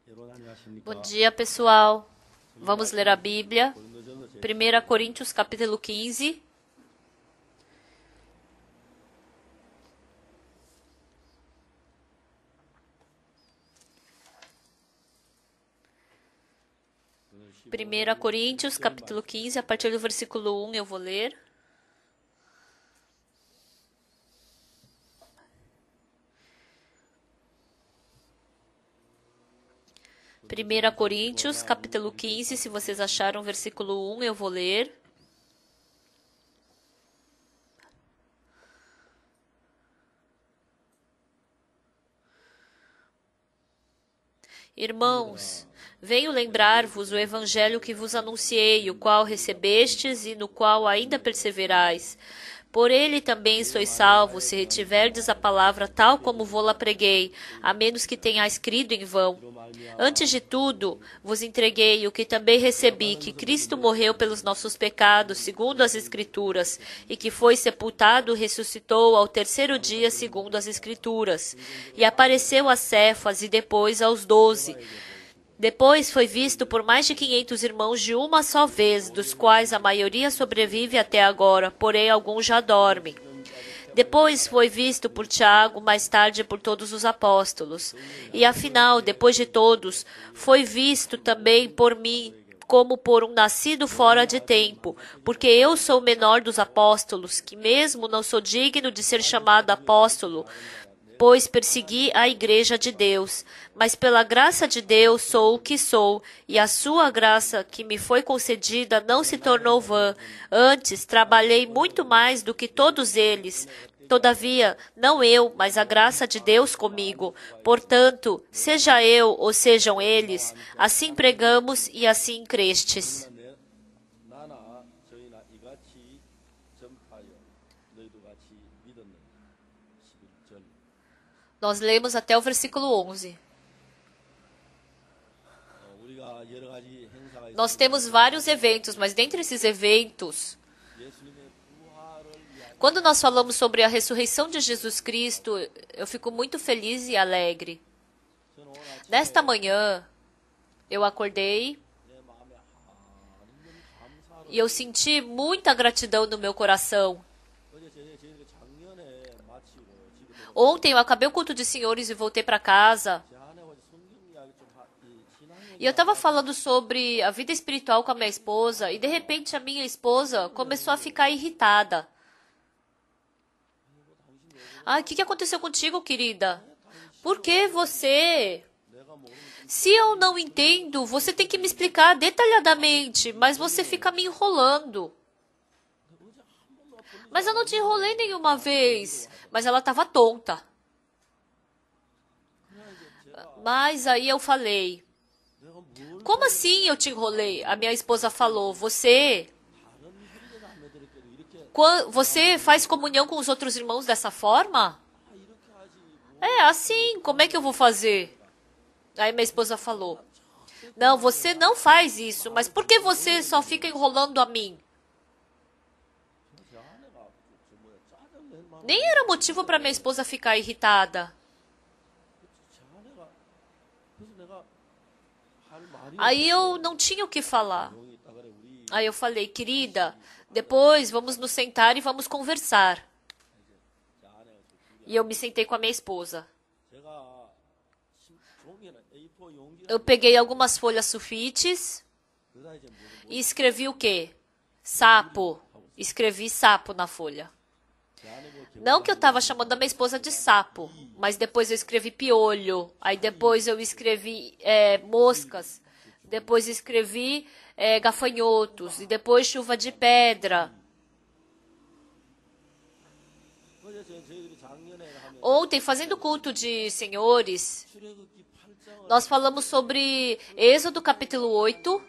Bom dia, pessoal. Vamos ler a Bíblia. 1 Coríntios, capítulo 15. Primeira Coríntios, capítulo 15, a partir do versículo 1 eu vou ler. Primeira Coríntios, capítulo 15, se vocês acharam o versículo 1, eu vou ler. Irmãos, venho lembrar-vos o evangelho que vos anunciei, o qual recebestes e no qual ainda perseverais. Por ele também sois salvos, se retiverdes a palavra tal como vô-la preguei, a menos que tenhais crido em vão. Antes de tudo, vos entreguei o que também recebi, que Cristo morreu pelos nossos pecados, segundo as Escrituras, e que foi sepultado e ressuscitou ao terceiro dia, segundo as Escrituras. E apareceu a Cefas e depois aos 12. Depois foi visto por mais de 500 irmãos de uma só vez, dos quais a maioria sobrevive até agora, porém alguns já dormem. Depois foi visto por Tiago, mais tarde por todos os apóstolos. E afinal, depois de todos, foi visto também por mim, como por um nascido fora de tempo, porque eu sou o menor dos apóstolos, que mesmo não sou digno de ser chamado apóstolo, pois persegui a igreja de Deus. Mas pela graça de Deus sou o que sou, e a sua graça que me foi concedida não se tornou vã. Antes, trabalhei muito mais do que todos eles. Todavia, não eu, mas a graça de Deus comigo. Portanto, seja eu ou sejam eles, assim pregamos e assim crestes. Nós lemos até o versículo 11. Nós temos vários eventos, mas dentre esses eventos, quando nós falamos sobre a ressurreição de Jesus Cristo, eu fico muito feliz e alegre. Nesta manhã, eu acordei e eu senti muita gratidão no meu coração. Ontem eu acabei o culto de senhores e voltei para casa. E eu estava falando sobre a vida espiritual com a minha esposa e de repente a minha esposa começou a ficar irritada. Ah, o que aconteceu contigo, querida? Por que você... Se eu não entendo, você tem que me explicar detalhadamente, mas você fica me enrolando. Mas eu não te enrolei nenhuma vez. Mas ela estava tonta. Mas aí eu falei, como assim eu te enrolei? A minha esposa falou, você faz comunhão com os outros irmãos dessa forma? É, assim, como é que eu vou fazer? Aí minha esposa falou, não, você não faz isso, mas por que você só fica enrolando a mim? Nem era motivo para minha esposa ficar irritada. Aí eu não tinha o que falar. Aí eu falei, querida, depois vamos nos sentar e vamos conversar. E eu me sentei com a minha esposa. Eu peguei algumas folhas sulfites e escrevi o quê? Sapo. Escrevi sapo na folha. Não que eu estava chamando a minha esposa de sapo, mas depois eu escrevi piolho, aí depois eu escrevi moscas, depois escrevi gafanhotos, e depois chuva de pedra. Ontem, fazendo culto de senhores, nós falamos sobre Êxodo capítulo 8,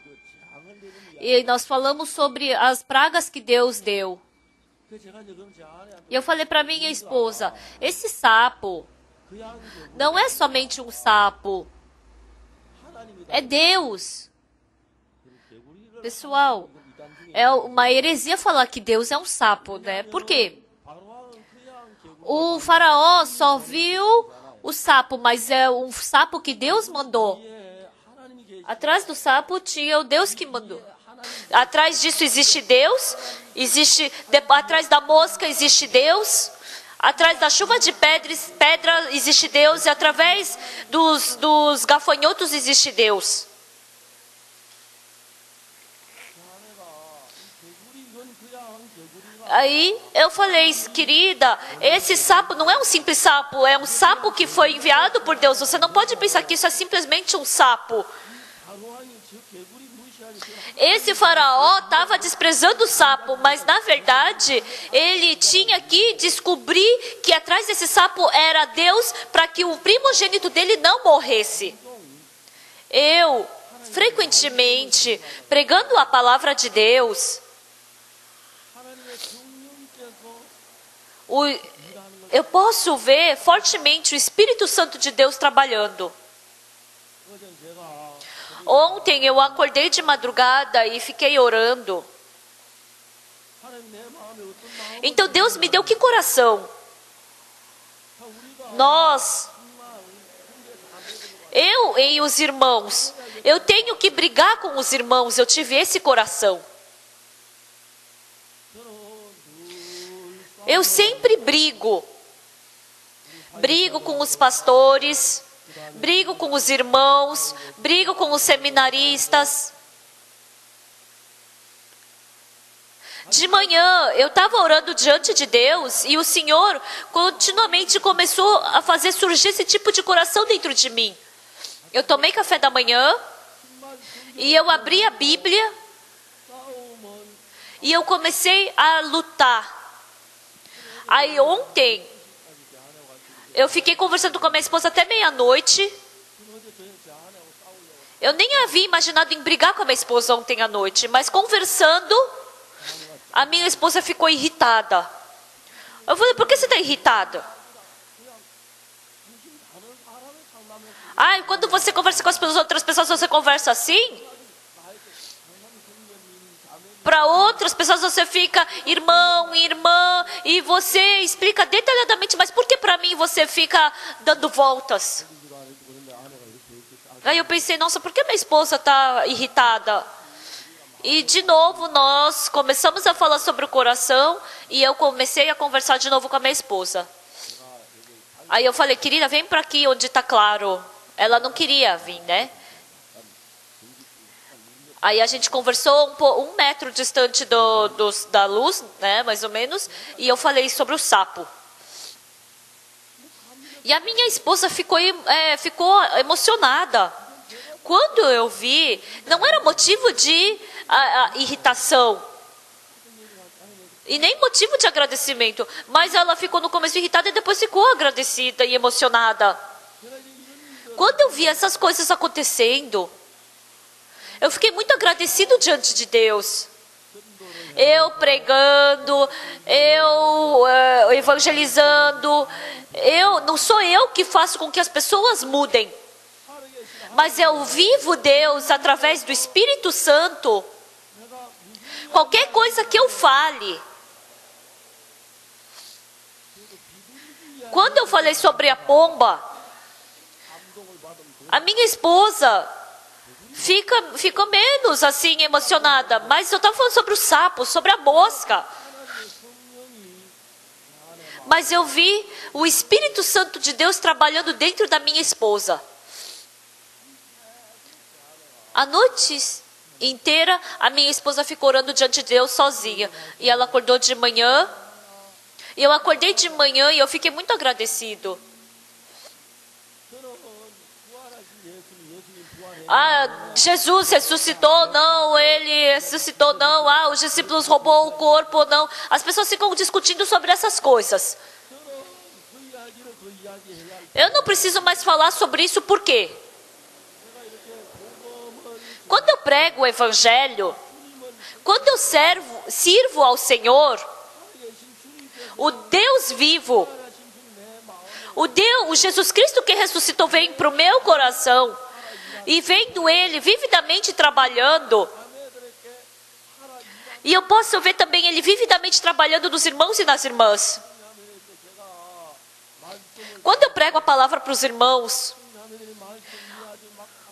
e nós falamos sobre as pragas que Deus deu. E eu falei para minha esposa, esse sapo não é somente um sapo, é Deus. Pessoal, é uma heresia falar que Deus é um sapo, né? Por quê? O faraó só viu o sapo, mas é um sapo que Deus mandou. Atrás do sapo tinha o Deus que mandou. Atrás disso existe Deus, atrás da mosca existe Deus, atrás da chuva de pedra existe Deus, e através dos gafanhotos existe Deus. Aí eu falei, querida, esse sapo não é um simples sapo, é um sapo que foi enviado por Deus. Você não pode pensar que isso é simplesmente um sapo. Esse faraó estava desprezando o sapo, mas na verdade ele tinha que descobrir que atrás desse sapo era Deus, para que o primogênito dele não morresse. Eu, frequentemente, pregando a palavra de Deus, eu posso ver fortemente o Espírito Santo de Deus trabalhando. Ontem eu acordei de madrugada e fiquei orando. Então Deus me deu que coração? Eu e os irmãos, eu tenho que brigar com os irmãos, eu tive esse coração. Eu sempre brigo com os pastores, brigo com os irmãos, brigo com os seminaristas. De manhã, eu estava orando diante de Deus e o Senhor continuamente começou a fazer surgir esse tipo de coração dentro de mim. Eu tomei café da manhã e eu abri a Bíblia e eu comecei a lutar. Aí ontem, eu fiquei conversando com a minha esposa até meia-noite. Eu nem havia imaginado em brigar com a minha esposa ontem à noite, mas conversando, a minha esposa ficou irritada. Eu falei, por que você está irritada? Quando você conversa com as outras pessoas, você conversa assim? Para outras pessoas você fica irmão, irmã, e você explica detalhadamente, mas por que para mim você fica dando voltas? Aí eu pensei, nossa, por que minha esposa está irritada? E de novo nós começamos a falar sobre o coração e eu comecei a conversar de novo com a minha esposa. Aí eu falei, querida, vem para aqui onde está claro. Ela não queria vir, né? Aí a gente conversou um metro distante da luz, né, mais ou menos, e eu falei sobre o sapo. E a minha esposa ficou emocionada. Quando eu vi, não era motivo de irritação, e nem motivo de agradecimento, mas ela ficou no começo irritada e depois ficou agradecida e emocionada. Quando eu vi essas coisas acontecendo, eu fiquei muito agradecido diante de Deus. Eu pregando, eu evangelizando. Não sou eu que faço com que as pessoas mudem. Mas eu vivo Deus através do Espírito Santo. Qualquer coisa que eu fale. Quando eu falei sobre a pomba, a minha esposa fica menos assim emocionada, mas eu estava falando sobre o sapo, sobre a mosca. Mas eu vi o Espírito Santo de Deus trabalhando dentro da minha esposa. A noite inteira a minha esposa ficou orando diante de Deus sozinha. E ela acordou de manhã. E eu acordei de manhã e eu fiquei muito agradecido. Jesus ressuscitou, não, ele ressuscitou, não, os discípulos roubou o corpo, não. As pessoas ficam discutindo sobre essas coisas. Eu não preciso mais falar sobre isso, por quê? Quando eu prego o Evangelho, quando eu sirvo ao Senhor, o Deus vivo, o Jesus Cristo que ressuscitou vem para o meu coração, e vendo Ele vividamente trabalhando, e eu posso ver também Ele vividamente trabalhando nos irmãos e nas irmãs. Quando eu prego a palavra para os irmãos,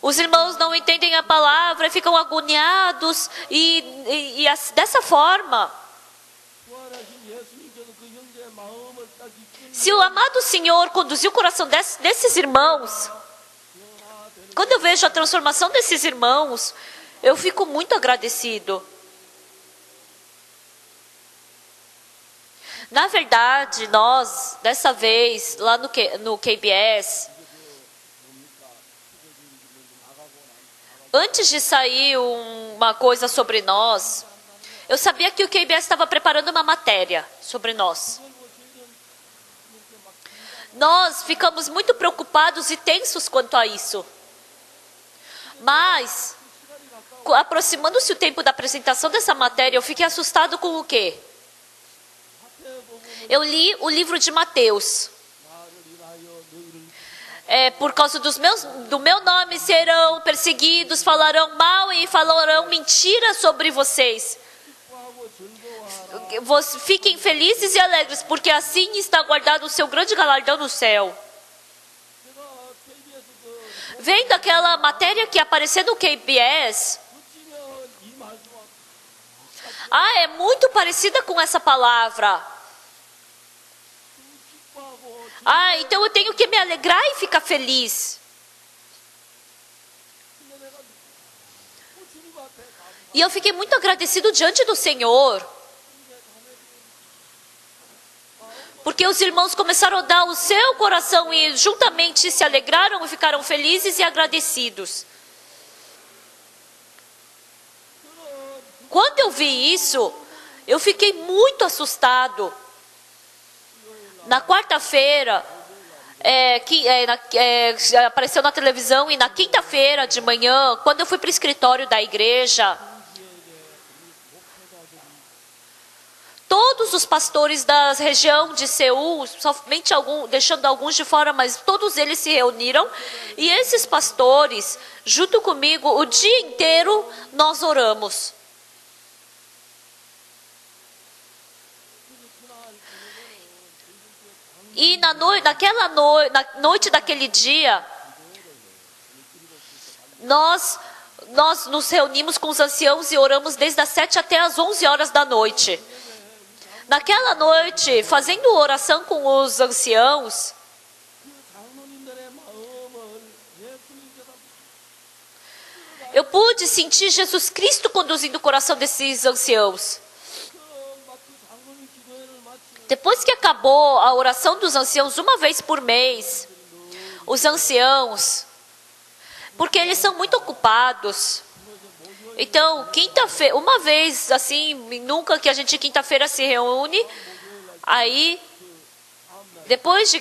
Os irmãos não entendem a palavra, ficam agoniados dessa forma. Se o amado Senhor conduziu o coração desses irmãos, quando eu vejo a transformação desses irmãos, eu fico muito agradecido. Na verdade, nós, dessa vez, lá no KBS, antes de sair uma coisa sobre nós, eu sabia que o KBS estava preparando uma matéria sobre nós. Nós ficamos muito preocupados e tensos quanto a isso. Mas, aproximando-se o tempo da apresentação dessa matéria, eu fiquei assustado com o quê? Eu li o livro de Mateus. Por causa do meu nome serão perseguidos, falarão mal e falarão mentiras sobre vocês. Fiquem felizes e alegres, porque assim está guardado o seu grande galardão no céu. Vendo aquela matéria que apareceu no KBS, é muito parecida com essa palavra. Então eu tenho que me alegrar e ficar feliz. E eu fiquei muito agradecido diante do Senhor. Porque os irmãos começaram a dar o seu coração e juntamente se alegraram e ficaram felizes e agradecidos. Quando eu vi isso, eu fiquei muito assustado. Na quarta-feira, apareceu na televisão, e na quinta-feira de manhã, quando eu fui para o escritório da igreja, todos os pastores da região de Seul, somente deixando alguns de fora, mas todos eles se reuniram, e esses pastores, junto comigo, o dia inteiro nós oramos. E na noite daquele dia, nós nos reunimos com os anciãos e oramos desde as 7 até as 11 horas da noite. Naquela noite, fazendo oração com os anciãos, eu pude sentir Jesus Cristo conduzindo o coração desses anciãos. Depois que acabou a oração dos anciãos uma vez por mês, os anciãos, porque eles são muito ocupados, então quinta-feira, uma vez assim, nunca que a gente quinta-feira se reúne, aí depois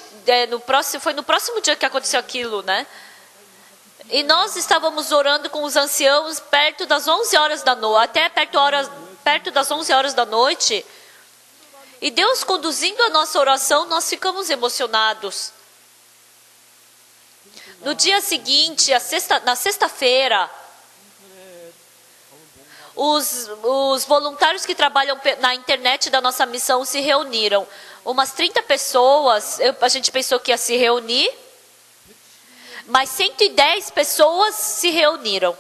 foi no próximo dia que aconteceu aquilo, né? E nós estávamos orando com os anciãos perto das 11 horas da noite, até perto das 11 horas da noite. E Deus conduzindo a nossa oração, nós ficamos emocionados. No dia seguinte, na sexta-feira, os voluntários que trabalham na internet da nossa missão se reuniram. Umas 30 pessoas, a gente pensou que ia se reunir, mas 110 pessoas se reuniram.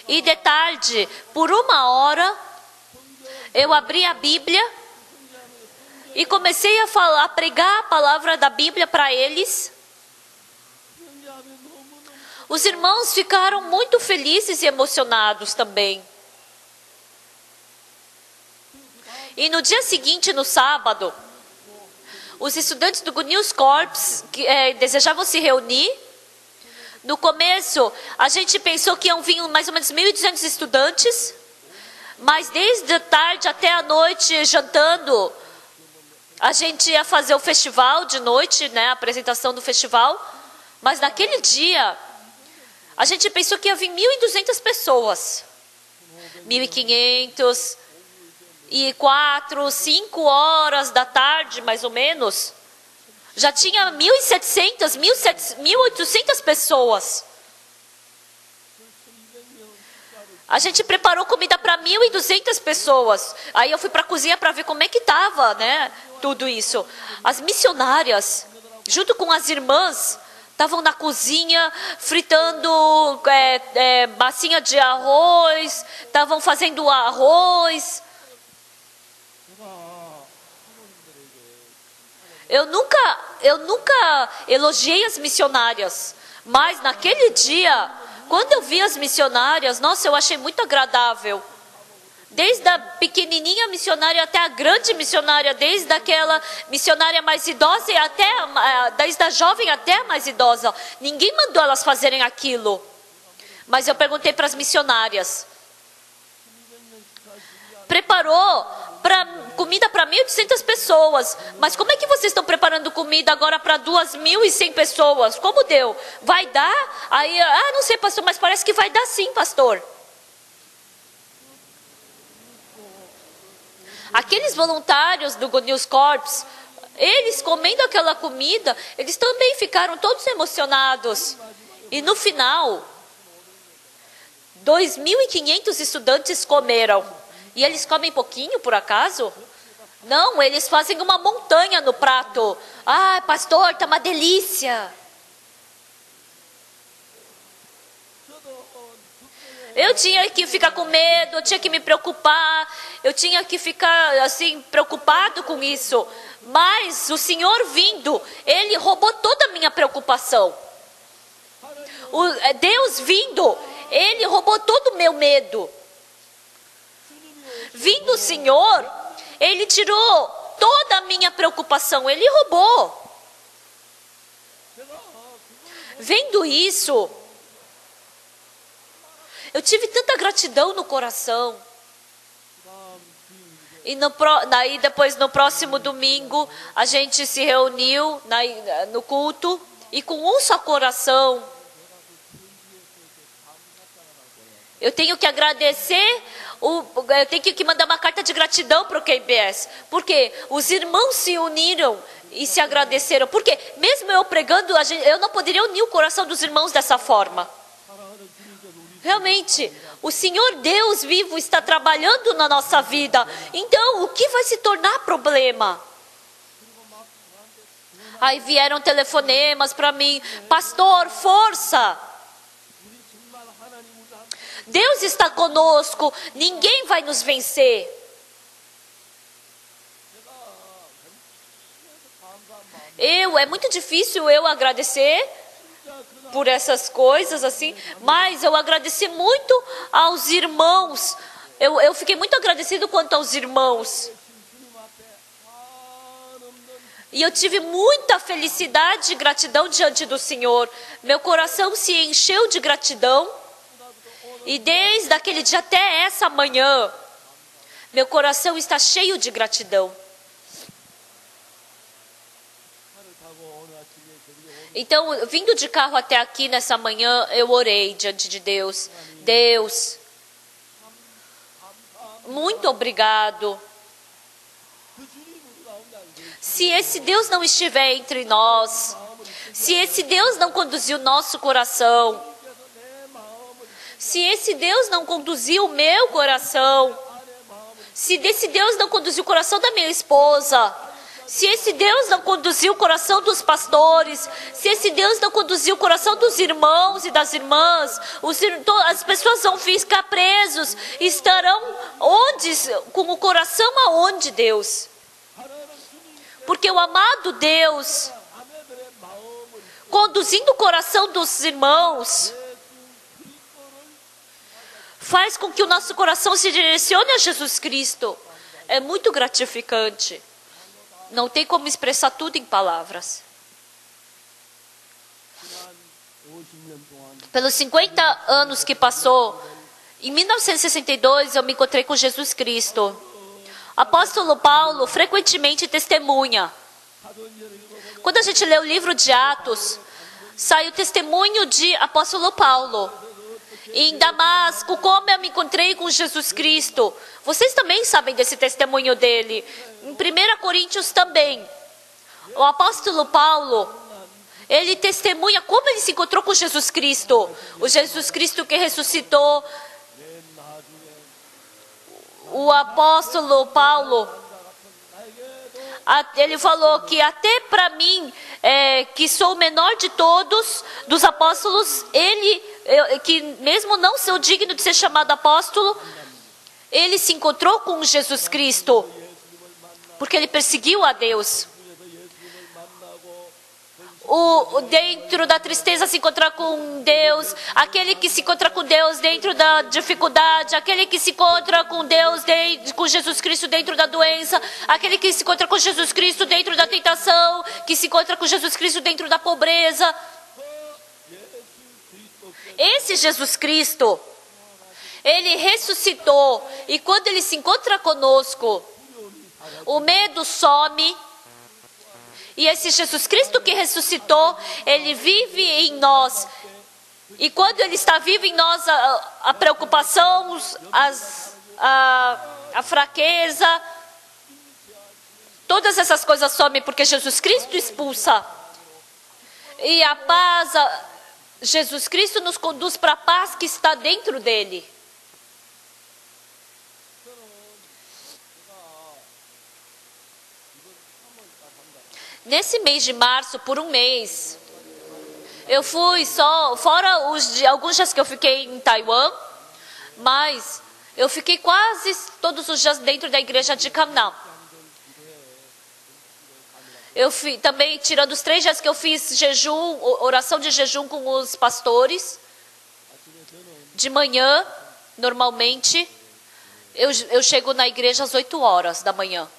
E de tarde, por 1 hora, eu abri a Bíblia e comecei a pregar a palavra da Bíblia para eles. Os irmãos ficaram muito felizes e emocionados também. E no dia seguinte, no sábado, os estudantes do Good News Corps desejavam se reunir. No começo, a gente pensou que iam vir mais ou menos 1.200 estudantes. Mas desde a tarde até a noite, jantando, a gente ia fazer o festival de noite, né, a apresentação do festival. Mas naquele dia, a gente pensou que ia vir 1.200 pessoas. 1.500, e 4, 5 horas da tarde, mais ou menos, já tinha 1.700, 1.800 pessoas. A gente preparou comida para 1.200 pessoas. Aí eu fui para a cozinha para ver como é que estava, né, tudo isso. As missionárias, junto com as irmãs, estavam na cozinha fritando massinha de arroz, estavam fazendo arroz. Eu nunca elogiei as missionárias, mas naquele dia, quando eu vi as missionárias, nossa, eu achei muito agradável. Desde a pequenininha missionária até a grande missionária, desde aquela missionária mais idosa e desde a jovem até a mais idosa. Ninguém mandou elas fazerem aquilo. Mas eu perguntei para as missionárias. Preparou comida para 1.800 pessoas. Mas como é que vocês estão preparando comida agora para 2.100 pessoas? Como deu? Vai dar? Aí, não sei, pastor, mas parece que vai dar sim, pastor. Aqueles voluntários do Good News Corps, eles comendo aquela comida, eles também ficaram todos emocionados. E no final, 2.500 estudantes comeram. E eles comem pouquinho, por acaso? Não, eles fazem uma montanha no prato. Ah, pastor, tá uma delícia. Eu tinha que ficar com medo, eu tinha que me preocupar, eu tinha que ficar assim preocupado com isso. Mas o Senhor vindo, Ele roubou toda a minha preocupação. Deus vindo, Ele roubou todo o meu medo. Vindo o Senhor, Ele tirou toda a minha preocupação, Ele roubou. Vendo isso, eu tive tanta gratidão no coração. E daí depois no próximo domingo a gente se reuniu no culto e com um só coração. Eu tenho que agradecer, eu tenho que mandar uma carta de gratidão para o KBS. Porque os irmãos se uniram e se agradeceram. Porque mesmo eu pregando, eu não poderia unir o coração dos irmãos dessa forma. Realmente, o Senhor Deus vivo está trabalhando na nossa vida. Então, o que vai se tornar problema? Aí vieram telefonemas para mim. Pastor, força! Deus está conosco. Ninguém vai nos vencer. É muito difícil eu agradecer por essas coisas assim, mas eu agradeci muito aos irmãos. Eu fiquei muito agradecido quanto aos irmãos. E eu tive muita felicidade e gratidão diante do Senhor. Meu coração se encheu de gratidão. E desde aquele dia até essa manhã, meu coração está cheio de gratidão. Então, vindo de carro até aqui nessa manhã, eu orei diante de Deus. Deus, muito obrigado. Se esse Deus não estiver entre nós, se esse Deus não conduziu o nosso coração, se esse Deus não conduziu o meu coração, se esse Deus não conduziu o coração da minha esposa, se esse Deus não conduziu o coração dos pastores, se esse Deus não conduziu o coração dos irmãos e das irmãs, as pessoas vão ficar presos, estarão com o coração aonde, Deus? Porque o amado Deus, conduzindo o coração dos irmãos, faz com que o nosso coração se direcione a Jesus Cristo. É muito gratificante. Não tem como expressar tudo em palavras. Pelos 50 anos que passou, em 1962 eu me encontrei com Jesus Cristo. Apóstolo Paulo frequentemente testemunha. Quando a gente lê o livro de Atos, sai o testemunho de Apóstolo Paulo. Em Damasco, como eu me encontrei com Jesus Cristo. Vocês também sabem desse testemunho dele. Em 1 Coríntios também. O apóstolo Paulo, ele testemunha como ele se encontrou com Jesus Cristo. O Jesus Cristo que ressuscitou. O apóstolo Paulo, Ele falou que até para mim, que sou o menor de todos, dos apóstolos, que mesmo não sou digno de ser chamado apóstolo, ele se encontrou com Jesus Cristo, porque ele perseguiu a Deus. Dentro da tristeza se encontrar com Deus, aquele que se encontra com Deus dentro da dificuldade, aquele que se encontra com Deus, com Jesus Cristo dentro da doença, aquele que se encontra com Jesus Cristo dentro da tentação, que se encontra com Jesus Cristo dentro da pobreza. Esse Jesus Cristo, ele ressuscitou, e quando ele se encontra conosco, o medo some. E esse Jesus Cristo que ressuscitou, ele vive em nós. E quando ele está vivo em nós, a preocupação, a fraqueza, todas essas coisas somem, porque Jesus Cristo expulsa. E a paz, Jesus Cristo nos conduz para a paz que está dentro dele. Nesse mês de março, por um mês, eu fui fora alguns dias que eu fiquei em Taiwan, mas eu fiquei quase todos os dias dentro da igreja de Camnam. Também, tirando os 3 dias que eu fiz jejum, oração de jejum com os pastores, de manhã, normalmente, eu chego na igreja às 8 horas da manhã.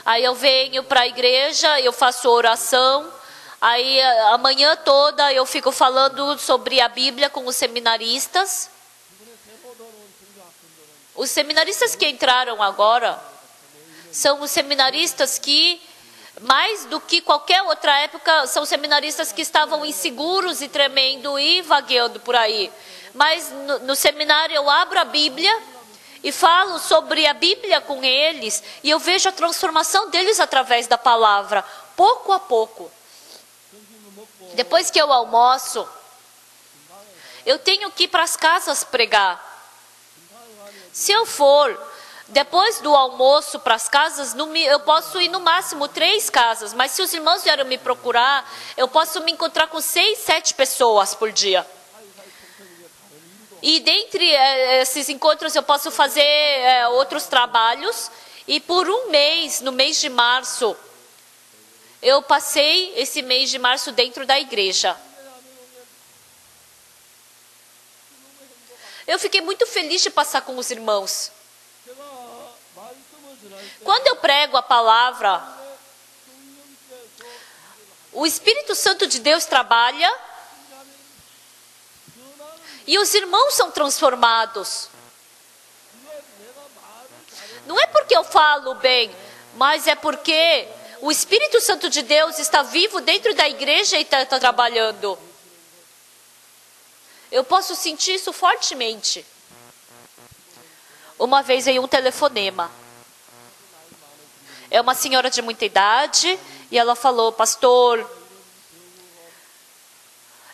Aí eu venho para a igreja, eu faço oração, aí a manhã toda eu fico falando sobre a Bíblia com os seminaristas. Os seminaristas que entraram agora são os seminaristas que, mais do que qualquer outra época, são seminaristas que estavam inseguros e tremendo e vagueando por aí. Mas no seminário eu abro a Bíblia e falo sobre a Bíblia com eles, e eu vejo a transformação deles através da palavra, pouco a pouco. Depois que eu almoço, eu tenho que ir para as casas pregar. Se eu for depois do almoço para as casas, eu posso ir no máximo 3 casas, mas se os irmãos vieram me procurar, eu posso me encontrar com 6, 7 pessoas por dia. E dentre esses encontros eu posso fazer outros trabalhos. E por um mês, no mês de março, eu passei esse mês de março dentro da igreja. Eu fiquei muito feliz de passar com os irmãos. Quando eu prego a palavra, o Espírito Santo de Deus trabalha. E os irmãos são transformados. Não é porque eu falo bem, mas é porque o Espírito Santo de Deus está vivo dentro da igreja e está trabalhando. Eu posso sentir isso fortemente. Uma vez veio um telefonema. É uma senhora de muita idade e ela falou: pastor,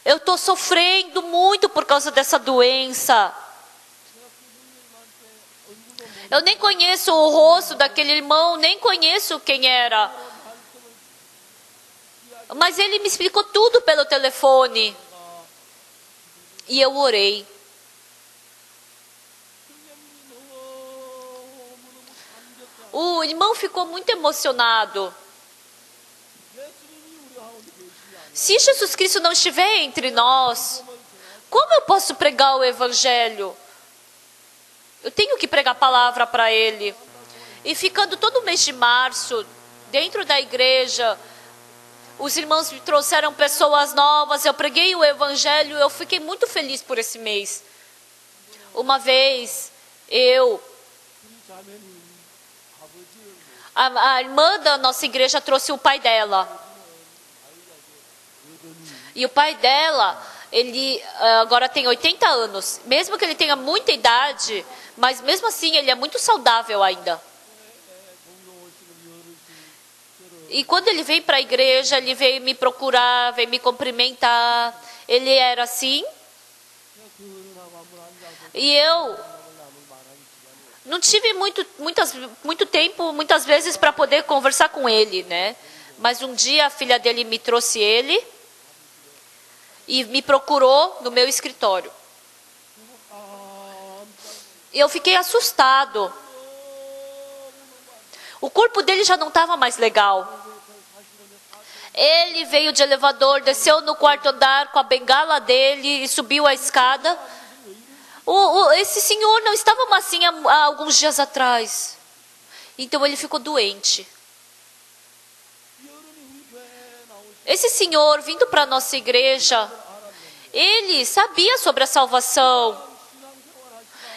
eu estou sofrendo muito por causa dessa doença. Eu nem conheço o rosto daquele irmão, nem conheço quem era. Mas ele me explicou tudo pelo telefone. E eu orei. O irmão ficou muito emocionado. Se Jesus Cristo não estiver entre nós, como eu posso pregar o Evangelho? Eu tenho que pregar a palavra para Ele. E ficando todo mês de março, dentro da igreja, os irmãos me trouxeram pessoas novas, eu preguei o Evangelho, eu fiquei muito feliz por esse mês. Uma vez, a irmã da nossa igreja trouxe o pai dela. E o pai dela, ele agora tem 80 anos. Mesmo que ele tenha muita idade, mas mesmo assim ele é muito saudável ainda. E quando ele veio para a igreja, ele veio me procurar, veio me cumprimentar. Ele era assim. E eu Não tive muito tempo, muitas vezes, para poder conversar com ele, né? Mas um dia a filha dele me trouxe ele e me procurou no meu escritório. Eu fiquei assustado. O corpo dele já não estava mais legal. Ele veio de elevador, desceu no quarto andar com a bengala dele e subiu a escada. Esse senhor não estava assim há alguns dias atrás. Então ele ficou doente. Esse senhor, vindo para a nossa igreja, ele sabia sobre a salvação.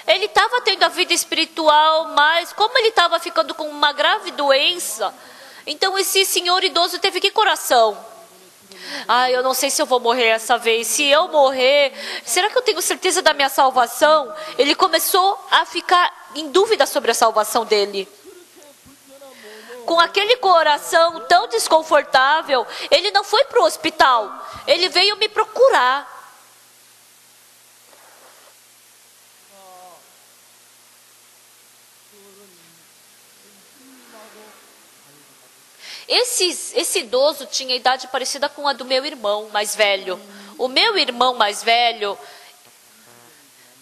Ele estava tendo a vida espiritual, mas como ele estava ficando com uma grave doença, então esse senhor idoso teve que coração. Eu não sei se eu vou morrer essa vez. Se eu morrer, será que eu tenho certeza da minha salvação? Ele começou a ficar em dúvida sobre a salvação dele. Com aquele coração tão desconfortável, ele não foi para o hospital. Ele veio me procurar. Esse idoso tinha idade parecida com a do meu irmão mais velho. O meu irmão mais velho,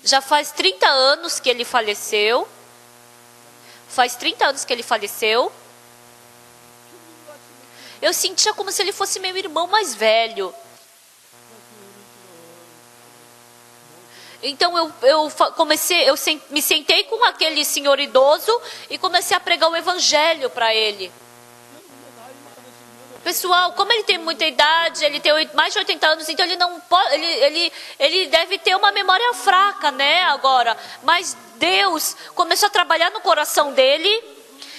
já faz 30 anos que ele faleceu. Faz 30 anos que ele faleceu. Eu sentia como se ele fosse meu irmão mais velho. Então eu me sentei com aquele senhor idoso e comecei a pregar o evangelho para ele. Pessoal, como ele tem muita idade, ele tem mais de 80 anos, então ele não pode, ele deve ter uma memória fraca, né, agora. Mas Deus começou a trabalhar no coração dele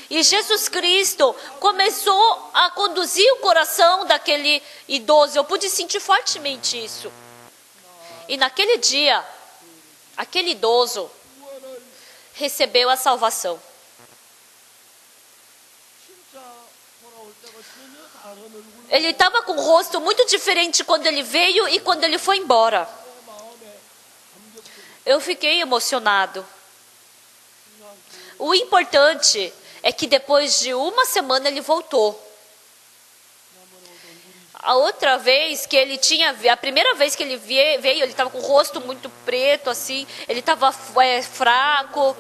e Jesus Cristo começou a conduzir o coração daquele idoso. Eu pude sentir fortemente isso. E naquele dia, aquele idoso recebeu a salvação. Ele estava com o rosto muito diferente quando ele veio e quando ele foi embora. Eu fiquei emocionado. O importante é que depois de uma semana ele voltou. A outra vez que ele a primeira vez que ele veio, ele estava com o rosto muito preto, assim, ele estava fraco.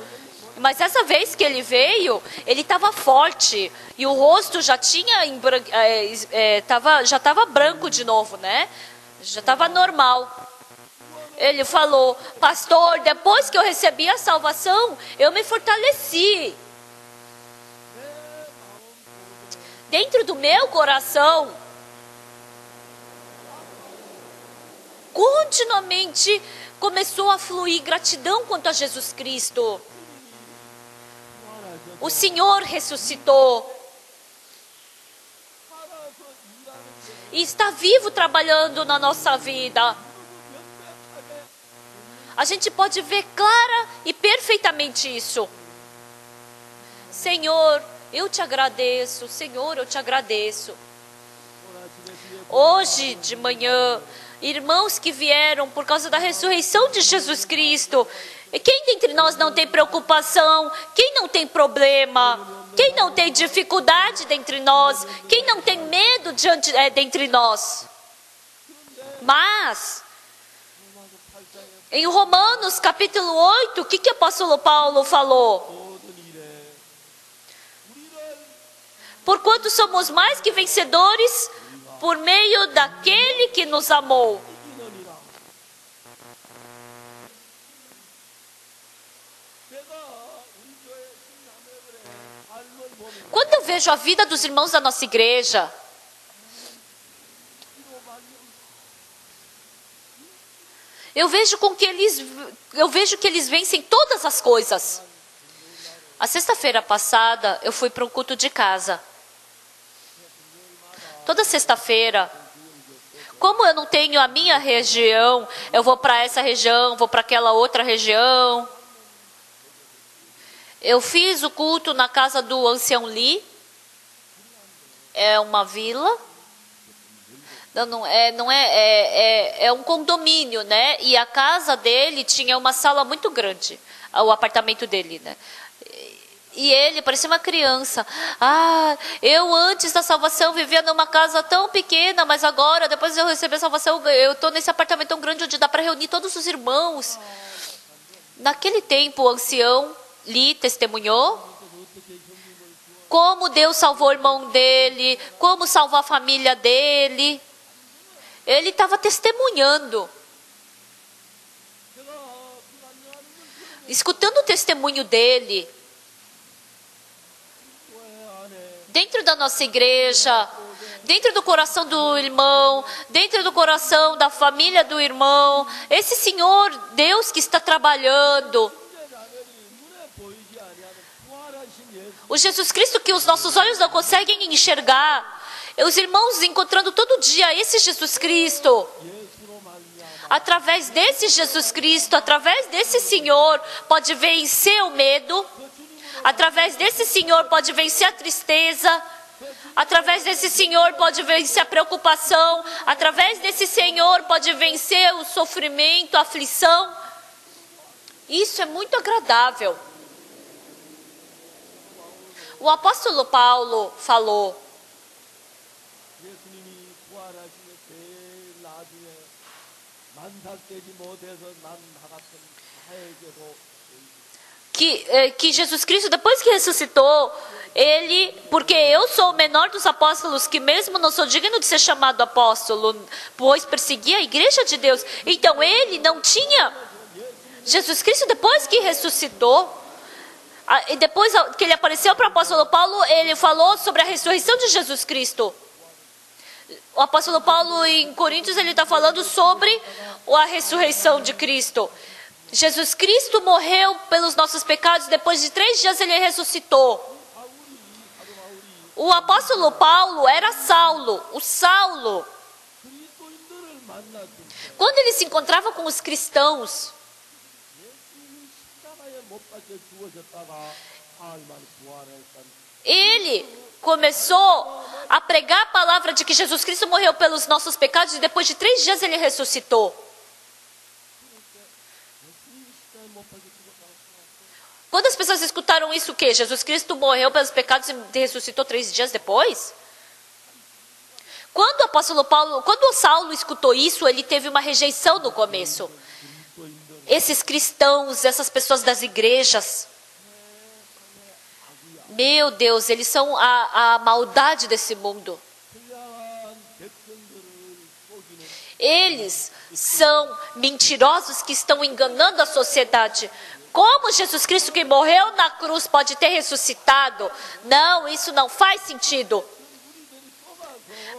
Mas essa vez que ele veio, ele estava forte e o rosto já já estava branco de novo, né? Já estava normal. Ele falou: pastor, depois que eu recebi a salvação, eu me fortaleci. Dentro do meu coração, continuamente começou a fluir gratidão quanto a Jesus Cristo. O Senhor ressuscitou. E está vivo trabalhando na nossa vida. A gente pode ver clara e perfeitamente isso. Senhor, eu te agradeço. Senhor, eu te agradeço. Hoje de manhã, irmãos que vieram por causa da ressurreição de Jesus Cristo. Quem dentre nós não tem preocupação? Quem não tem problema? Quem não tem dificuldade dentre nós? Quem não tem medo dentre nós? Mas, em Romanos capítulo 8, o que o apóstolo Paulo falou? Porquanto somos mais que vencedores por meio daquele que nos amou. Quando eu vejo a vida dos irmãos da nossa igreja, eu vejo que eles vencem todas as coisas. A sexta-feira passada, eu fui para um culto de casa. Toda sexta-feira, como eu não tenho a minha região, eu vou para essa região, vou para aquela outra região. Eu fiz o culto na casa do Ancião Lee. É uma vila. É um condomínio, né? E a casa dele tinha uma sala muito grande, o apartamento dele, né? E ele parecia uma criança. Ah, eu antes da salvação vivia numa casa tão pequena, mas agora, depois de eu receber a salvação, eu estou nesse apartamento tão grande onde dá para reunir todos os irmãos. Naquele tempo, o ancião lhe testemunhou como Deus salvou o irmão dele, como salvou a família dele. Ele estava testemunhando. Escutando o testemunho dele. Dentro da nossa igreja, dentro do coração do irmão, dentro do coração da família do irmão, esse Senhor, Deus que está trabalhando, o Jesus Cristo que os nossos olhos não conseguem enxergar, os irmãos encontrando todo dia esse Jesus Cristo, através desse Jesus Cristo, através desse Senhor, pode vencer o medo. Através desse Senhor pode vencer a tristeza. Através desse Senhor pode vencer a preocupação. Através desse Senhor pode vencer o sofrimento, a aflição. Isso é muito agradável. O apóstolo Paulo falou que Jesus Cristo, depois que ressuscitou, porque eu sou o menor dos apóstolos, que mesmo não sou digno de ser chamado apóstolo, pois persegui a igreja de Deus. Então ele não tinha, Jesus Cristo depois que ressuscitou, e depois que ele apareceu para o apóstolo Paulo, ele falou sobre a ressurreição de Jesus Cristo. O apóstolo Paulo em Coríntios, ele está falando sobre a ressurreição de Cristo. Jesus Cristo morreu pelos nossos pecados, depois de 3 dias ele ressuscitou. O apóstolo Paulo era Saulo, o Saulo. Quando ele se encontrava com os cristãos, ele começou a pregar a palavra de que Jesus Cristo morreu pelos nossos pecados e depois de 3 dias ele ressuscitou. Quando as pessoas escutaram isso, o quê? Jesus Cristo morreu pelos pecados e ressuscitou 3 dias depois? Quando o Saulo escutou isso, ele teve uma rejeição no começo. Esses cristãos, essas pessoas das igrejas, meu Deus, eles são a maldade desse mundo. Eles são mentirosos que estão enganando a sociedade. Como Jesus Cristo que morreu na cruz pode ter ressuscitado? Não, isso não faz sentido.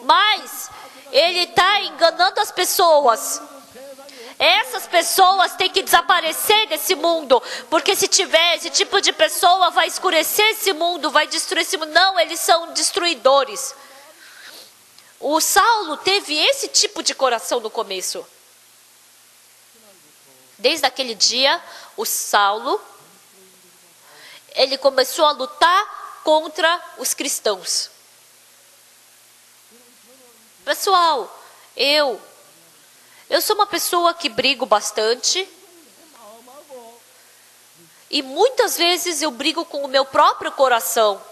Mas ele está enganando as pessoas. Essas pessoas têm que desaparecer desse mundo, porque se tiver esse tipo de pessoa, vai escurecer esse mundo, vai destruir esse mundo. Não, eles são destruidores. O Saulo teve esse tipo de coração no começo. Desde aquele dia, o Saulo, ele começou a lutar contra os cristãos. Pessoal, eu sou uma pessoa que brigo bastante. E muitas vezes eu brigo com o meu próprio coração.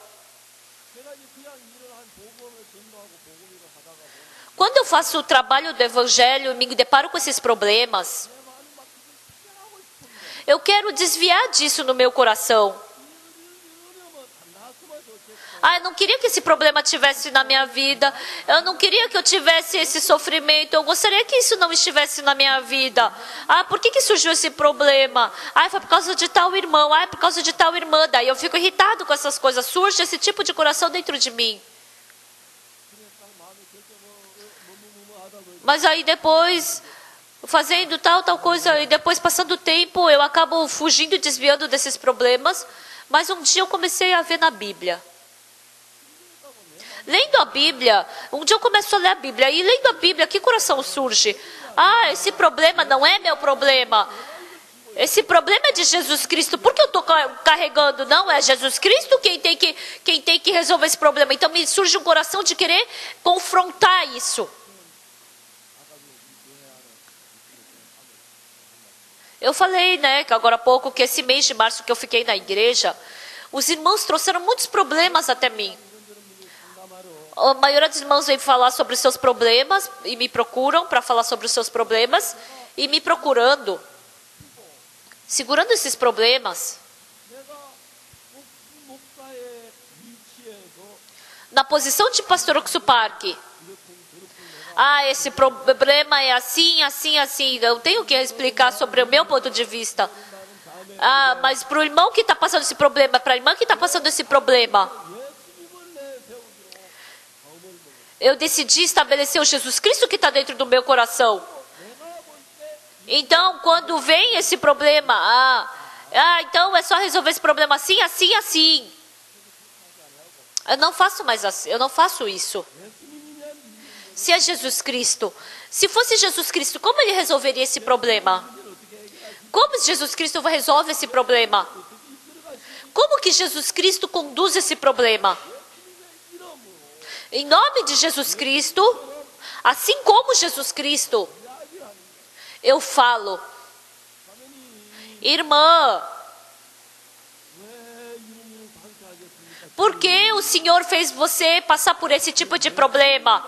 Quando eu faço o trabalho do Evangelho e me deparo com esses problemas, eu quero desviar disso no meu coração. Eu não queria que esse problema tivesse na minha vida. Eu não queria que eu tivesse esse sofrimento. Eu gostaria que isso não estivesse na minha vida. Por que surgiu esse problema? Foi por causa de tal irmão. É por causa de tal irmã. Daí eu fico irritado com essas coisas. Surge esse tipo de coração dentro de mim. Mas aí depois, fazendo tal coisa, e depois passando o tempo, eu acabo fugindo e desviando desses problemas. Mas um dia eu comecei a ver na Bíblia. Lendo a Bíblia, um dia eu começo a ler a Bíblia, e lendo a Bíblia, que coração surge? Esse problema não é meu problema. Esse problema é de Jesus Cristo. Por que eu estou carregando? Não, é Jesus Cristo quem tem que resolver esse problema. Então me surge um coração de querer confrontar isso. Eu falei, que agora há pouco, que esse mês de março que eu fiquei na igreja, Os irmãos trouxeram muitos problemas até mim. A maioria dos irmãos vem falar sobre os seus problemas e me procuram para falar sobre os seus problemas e me procurando, segurando esses problemas. Na posição de pastor Oxuparque. Esse problema é assim, assim, assim. Eu tenho que explicar sobre o meu ponto de vista. Mas para o irmão que está passando esse problema, para a irmã que está passando esse problema, eu decidi estabelecer o Jesus Cristo que está dentro do meu coração. Então, quando vem esse problema, então é só resolver esse problema assim, assim, assim. Eu não faço mais assim, eu não faço isso. Se é Jesus Cristo, se fosse Jesus Cristo, como ele resolveria esse problema? Como Jesus Cristo resolve esse problema? Como que Jesus Cristo conduz esse problema? Em nome de Jesus Cristo, assim como Jesus Cristo, eu falo, irmã, por que o Senhor fez você passar por esse tipo de problema?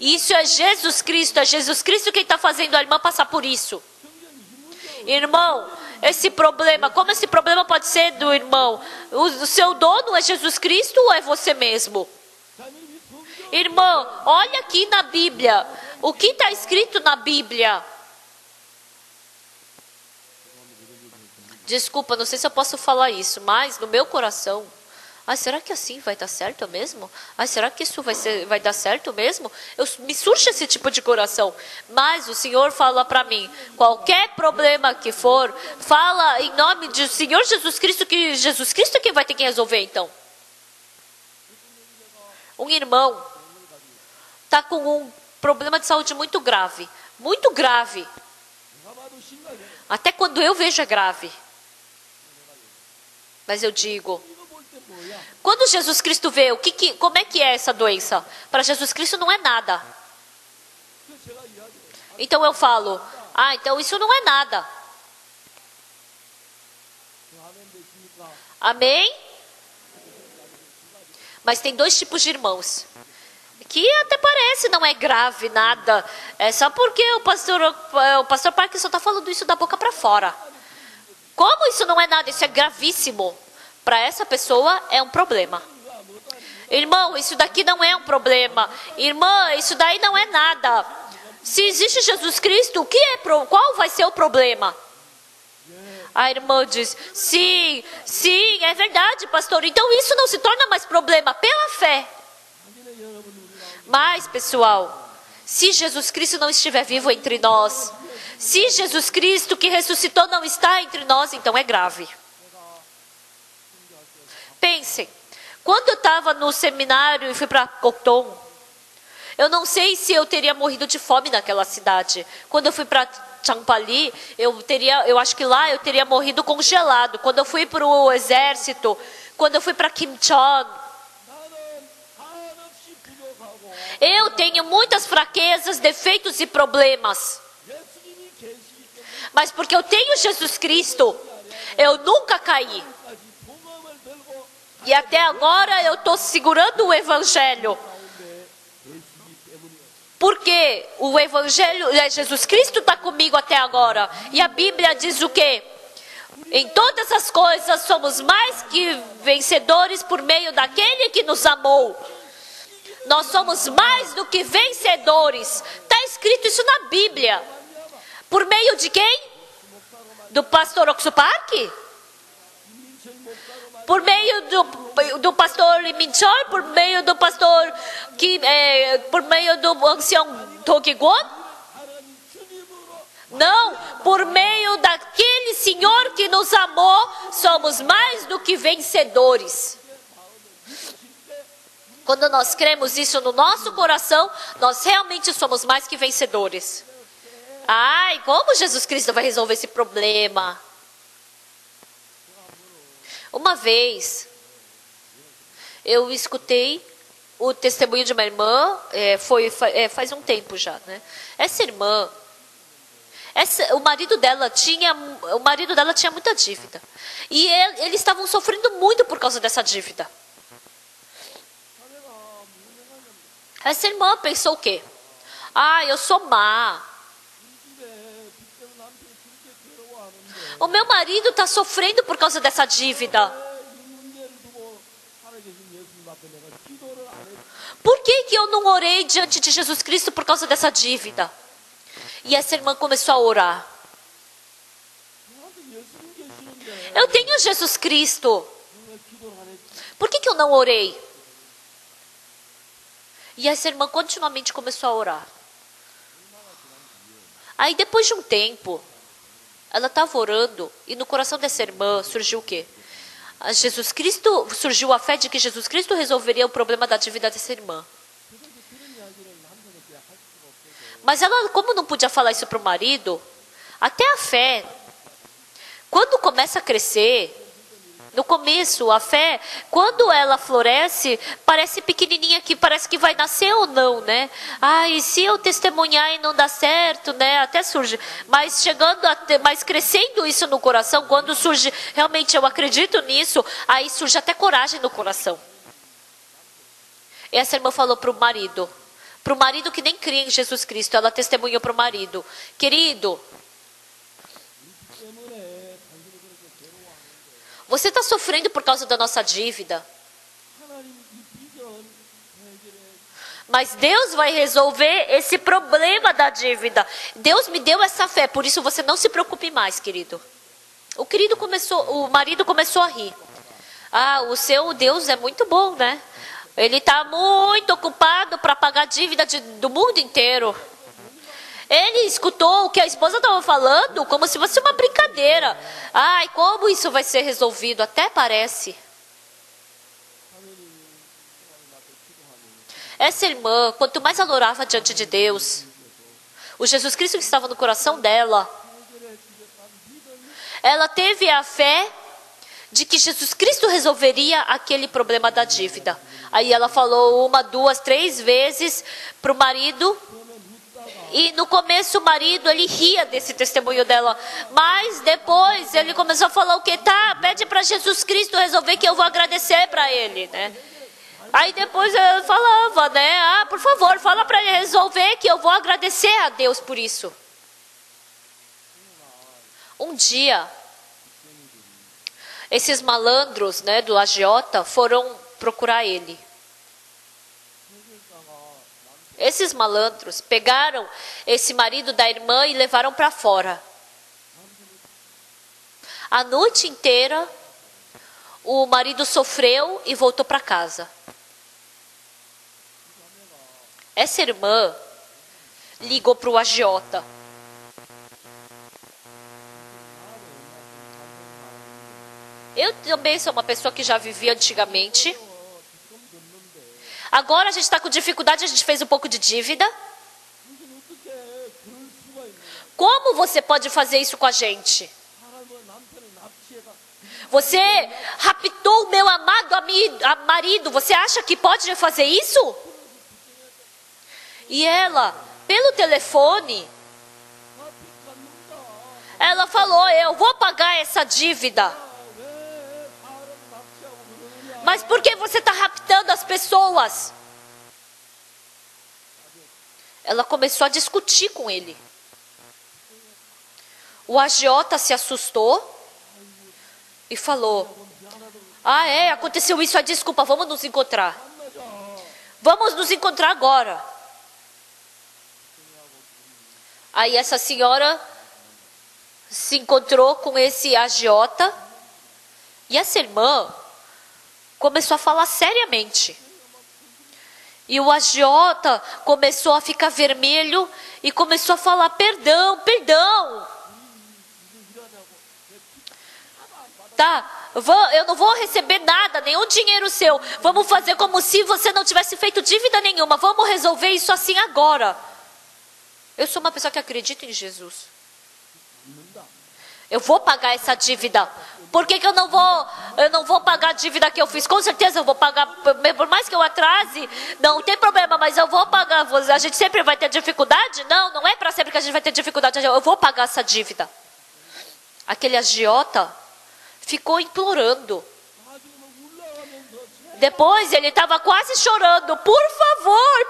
Isso é Jesus Cristo quem está fazendo a irmã passar por isso. Irmão, esse problema, como esse problema pode ser do irmão? O seu dono é Jesus Cristo ou é você mesmo? Irmã, olha aqui na Bíblia, o que está escrito na Bíblia? Desculpa, não sei se eu posso falar isso, mas no meu coração, será que assim vai dar certo mesmo? Será que isso vai dar certo mesmo? Me surge esse tipo de coração. Mas o Senhor fala para mim, qualquer problema que for, fala em nome do Senhor Jesus Cristo, que Jesus Cristo é quem vai ter que resolver então. Um irmão está com um problema de saúde muito grave. Muito grave. Até quando eu vejo é grave. Mas eu digo, quando Jesus Cristo vê, como é que é essa doença? Para Jesus Cristo não é nada. Então eu falo, então isso não é nada. Amém? Mas tem dois tipos de irmãos. Que até parece não é grave, nada. É só porque o pastor Parkinson está falando isso da boca para fora. Como isso não é nada? Isso é gravíssimo. Para essa pessoa é um problema. Irmão, isso daqui não é um problema. Irmã, isso daí não é nada. Se existe Jesus Cristo, qual vai ser o problema? A irmã diz, sim, é verdade, pastor. Então isso não se torna mais problema pela fé. Mas, pessoal, se Jesus Cristo não estiver vivo entre nós, se Jesus Cristo que ressuscitou não está entre nós, então é grave. Pensem, quando eu estava no seminário e fui para Cocton, eu não sei se eu teria morrido de fome naquela cidade. Quando eu fui para Champali, eu acho que lá eu teria morrido congelado. Quando eu fui para o exército, quando eu fui para Kimchon, eu tenho muitas fraquezas, defeitos e problemas. Mas porque eu tenho Jesus Cristo, eu nunca caí. E até agora eu estou segurando o Evangelho. Porque o Evangelho, Jesus Cristo está comigo até agora. E a Bíblia diz o quê? Em todas as coisas somos mais que vencedores por meio daquele que nos amou. Nós somos mais do que vencedores. Está escrito isso na Bíblia. Por meio de quem? Do pastor Oxuparque? Por meio do pastor Minchor? Por meio do pastor por meio do ancião Tokigon? Não, por meio daquele Senhor que nos amou, somos mais do que vencedores. Quando nós cremos isso no nosso coração, nós realmente somos mais que vencedores. Como Jesus Cristo vai resolver esse problema? Uma vez, eu escutei o testemunho de uma irmã, faz um tempo já, né? Essa irmã, O marido dela tinha muita dívida. E eles estavam sofrendo muito por causa dessa dívida. Essa irmã pensou o quê? Ah, eu sou má. O meu marido está sofrendo por causa dessa dívida. Por que eu não orei diante de Jesus Cristo por causa dessa dívida? E essa irmã começou a orar. Eu tenho Jesus Cristo. Por que eu não orei? E essa irmã continuamente começou a orar. Aí depois de um tempo, ela estava orando e no coração dessa irmã surgiu o quê? Surgiu a fé de que Jesus Cristo resolveria o problema da dívida dessa irmã. Mas ela, como não podia falar isso para o marido, até a fé, quando começa a crescer, no começo, a fé, quando ela floresce, parece pequenininha que parece que vai nascer ou não, né? Ah, e se eu testemunhar e não dá certo, né? Até surge. Mas mas crescendo isso no coração, quando surge, realmente eu acredito nisso, aí surge até coragem no coração. E essa irmã falou para o marido que nem cria em Jesus Cristo, ela testemunhou para o marido: querido, você está sofrendo por causa da nossa dívida. Mas Deus vai resolver esse problema da dívida. Deus me deu essa fé, por isso você não se preocupe mais, querido. O marido começou a rir. Ah, o seu Deus é muito bom, né? Ele está muito ocupado para pagar a dívida do mundo inteiro. Ele escutou o que a esposa estava falando como se fosse uma brincadeira. Ai, como isso vai ser resolvido? Até parece. Essa irmã, quanto mais ela orava diante de Deus, o Jesus Cristo que estava no coração dela, ela teve a fé de que Jesus Cristo resolveria aquele problema da dívida. Aí ela falou 1, 2, 3 vezes para o marido. E no começo o marido, ele ria desse testemunho dela. Mas depois ele começou a falar o quê? Tá, pede para Jesus Cristo resolver que eu vou agradecer para ele, né? Aí depois ela falava, né? Ah, por favor, fala para ele resolver que eu vou agradecer a Deus por isso. Um dia, esses malandros, né, do agiota foram procurar ele. Esses malandros pegaram esse marido da irmã e levaram para fora. A noite inteira, o marido sofreu e voltou para casa. Essa irmã ligou para o agiota. Eu também sou uma pessoa que já vivia antigamente. Agora a gente está com dificuldade, a gente fez um pouco de dívida. Como você pode fazer isso com a gente? Você raptou o meu amado marido, você acha que pode fazer isso? E ela, pelo telefone, ela falou, eu vou pagar essa dívida. Mas por que você está raptando as pessoas? Ela começou a discutir com ele. O agiota se assustou e falou, ah, aconteceu isso, desculpa, vamos nos encontrar. Vamos nos encontrar agora. Aí essa senhora se encontrou com esse agiota e essa irmã começou a falar seriamente. E o agiota começou a ficar vermelho e começou a falar, perdão, perdão. Tá, eu não vou receber nada, nenhum dinheiro seu. Vamos fazer como se você não tivesse feito dívida nenhuma. Vamos resolver isso assim agora. Eu sou uma pessoa que acredita em Jesus. Eu vou pagar essa dívida. Por que eu não vou pagar a dívida que eu fiz? Com certeza eu vou pagar, por mais que eu atrase, não tem problema, mas eu vou pagar. A gente sempre vai ter dificuldade? Não, não é para sempre que a gente vai ter dificuldade. Eu vou pagar essa dívida. Aquele agiota ficou implorando. Depois ele estava quase chorando. Por favor,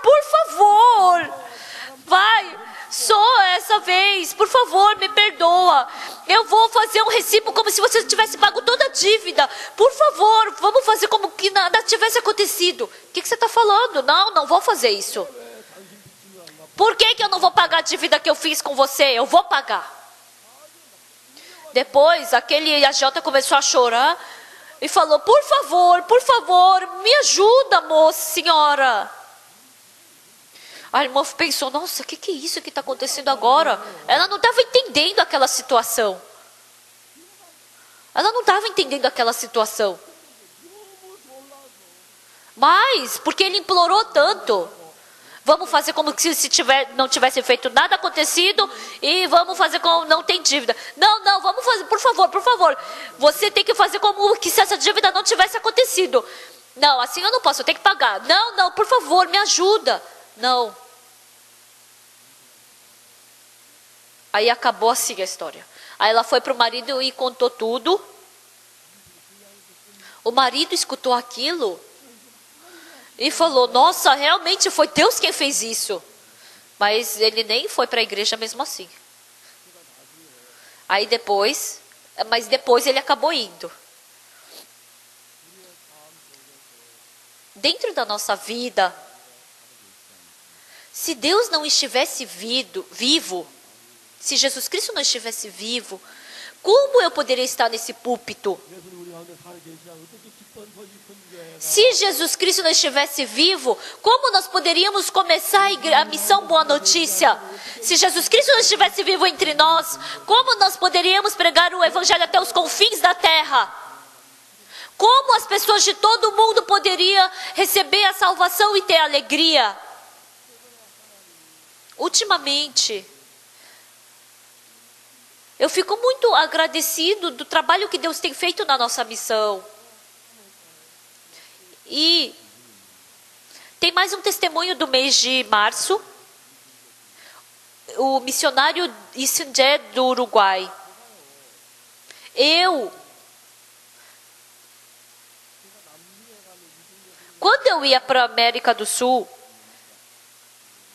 vai, só essa vez, por favor, me perdoa. Eu vou fazer um recibo como se você tivesse pago toda a dívida. Por favor, vamos fazer como que nada tivesse acontecido. O que você está falando? Não vou fazer isso. Por que eu não vou pagar a dívida que eu fiz com você? Eu vou pagar. Depois, aquele agiota começou a chorar e falou, por favor, me ajuda, moça, senhora. A irmã pensou, nossa, o que é isso que está acontecendo agora? Ela não estava entendendo aquela situação. Mas, porque ele implorou tanto, vamos fazer como se não tivesse feito nada acontecido e vamos fazer como não tem dívida. Não, vamos fazer, por favor. Você tem que fazer como que se essa dívida não tivesse acontecido. Não, assim eu não posso, eu tenho que pagar. Não, por favor, me ajuda. Não. Aí acabou assim a história. Aí ela foi para o marido e contou tudo. O marido escutou aquilo e falou, nossa, realmente foi Deus quem fez isso. Mas ele nem foi para a igreja mesmo assim. Mas depois ele acabou indo. Dentro da nossa vida, se Deus não estivesse vivo, se Jesus Cristo não estivesse vivo, como eu poderia estar nesse púlpito? Se Jesus Cristo não estivesse vivo, como nós poderíamos começar a missão Boa Notícia? Se Jesus Cristo não estivesse vivo entre nós, como nós poderíamos pregar o Evangelho até os confins da terra? Como as pessoas de todo o mundo poderiam receber a salvação e ter alegria? Ultimamente, eu fico muito agradecido do trabalho que Deus tem feito na nossa missão. E tem mais um testemunho do mês de março. O missionário Isandé do Uruguai. Quando eu ia para a América do Sul,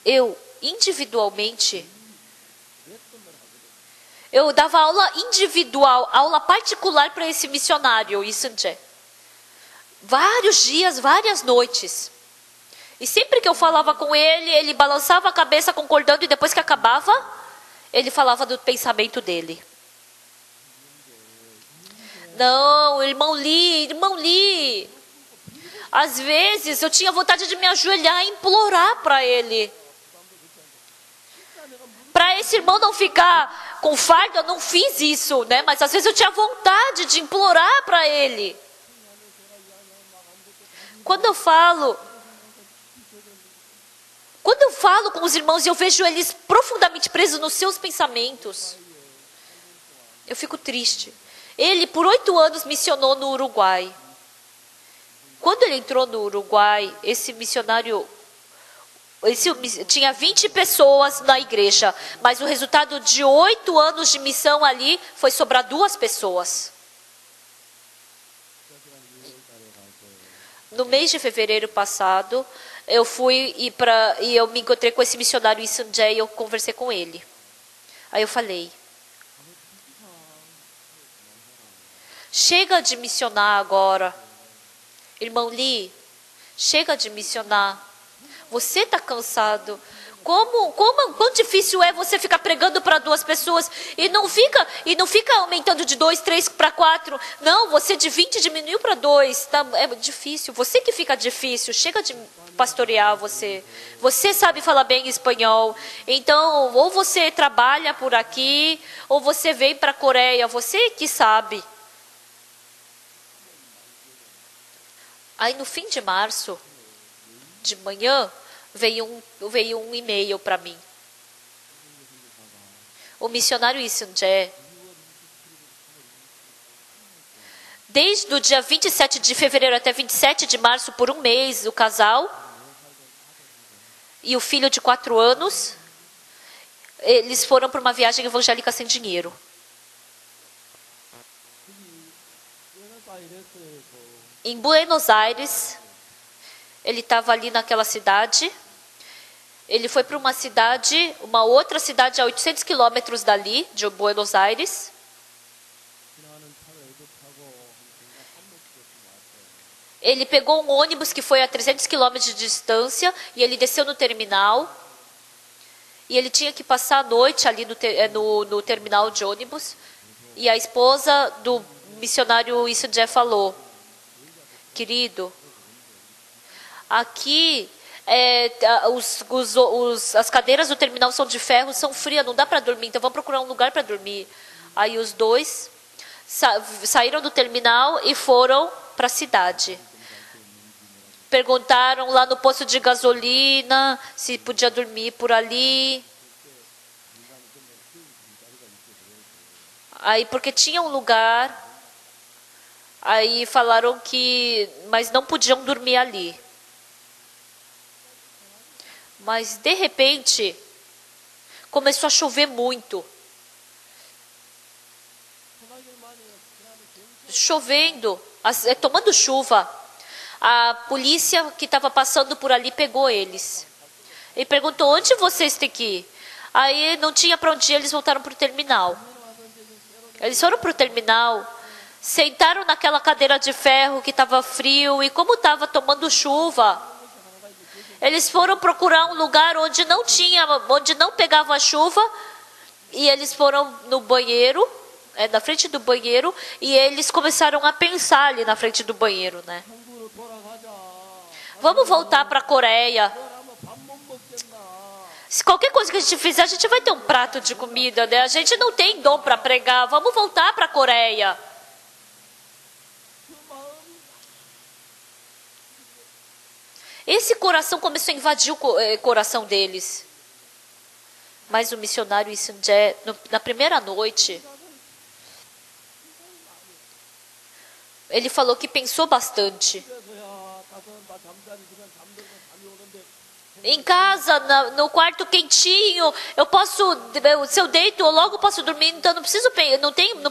eu individualmente, eu dava aula individual, aula particular para esse missionário, Isandé. Vários dias, várias noites. E sempre que eu falava com ele, ele balançava a cabeça concordando e depois que acabava, ele falava do pensamento dele. Não, irmão Lee. Às vezes eu tinha vontade de me ajoelhar e implorar para ele. Para esse irmão não ficar com fardo, eu não fiz isso, né? Mas às vezes eu tinha vontade de implorar para ele. Quando eu falo com os irmãos e eu vejo eles profundamente presos nos seus pensamentos, eu fico triste. Ele, por 8 anos, missionou no Uruguai. Quando ele entrou no Uruguai, esse missionário tinha 20 pessoas na igreja, mas o resultado de 8 anos de missão ali foi sobrar 2 pessoas. No mês de fevereiro passado, eu fui e eu me encontrei com esse missionário em Sanjay e eu conversei com ele. Aí eu falei, chega de missionar agora. Irmão Lee, chega de missionar. Você está cansado. Quão difícil é você ficar pregando para 2 pessoas e não fica aumentando de 2, 3 para 4. Não, você de 20 diminuiu para 2. Tá, é difícil. Você que fica difícil. Chega de pastorear você. Você sabe falar bem espanhol. Então, ou você trabalha por aqui, ou você vem para a Coreia. Você que sabe. Aí no fim de março, de manhã, veio um e-mail para mim. O missionário Isandé desde o dia 27 de fevereiro até 27 de março, por um mês, o casal e o filho de 4 anos, eles foram para uma viagem evangélica sem dinheiro. Em Buenos Aires, ele estava ali naquela cidade. Ele foi para uma outra cidade a 800 quilômetros dali, de Buenos Aires. Ele pegou um ônibus que foi a 300 quilômetros de distância e ele desceu no terminal. E ele tinha que passar a noite ali no terminal de ônibus. E a esposa do missionário Issam falou: querido, aqui as cadeiras do terminal são de ferro, são frias, não dá para dormir, então vamos procurar um lugar para dormir. Aí os dois saíram do terminal e foram para a cidade. Perguntaram lá no posto de gasolina se podia dormir por ali. Aí, porque tinha um lugar, aí falaram mas não podiam dormir ali. Mas, de repente, começou a chover muito. Chovendo, tomando chuva. A polícia que estava passando por ali pegou eles. E perguntou: onde vocês têm que ir? Aí não tinha para onde ir, eles voltaram para o terminal. Eles foram para o terminal, sentaram naquela cadeira de ferro que estava frio, e como estava tomando chuva, eles foram procurar um lugar onde não pegava a chuva, e eles foram no banheiro, na frente do banheiro, e eles começaram a pensar ali na frente do banheiro, né? Vamos voltar para a Coreia. Se qualquer coisa que a gente fizer, a gente vai ter um prato de comida, né? A gente não tem dom para pregar. Vamos voltar para a Coreia. Esse coração começou a invadir o coração deles. Mas o missionário Issam, na primeira noite, ele falou que pensou bastante. Em casa, no quarto quentinho, se eu deito, eu logo posso dormir, então não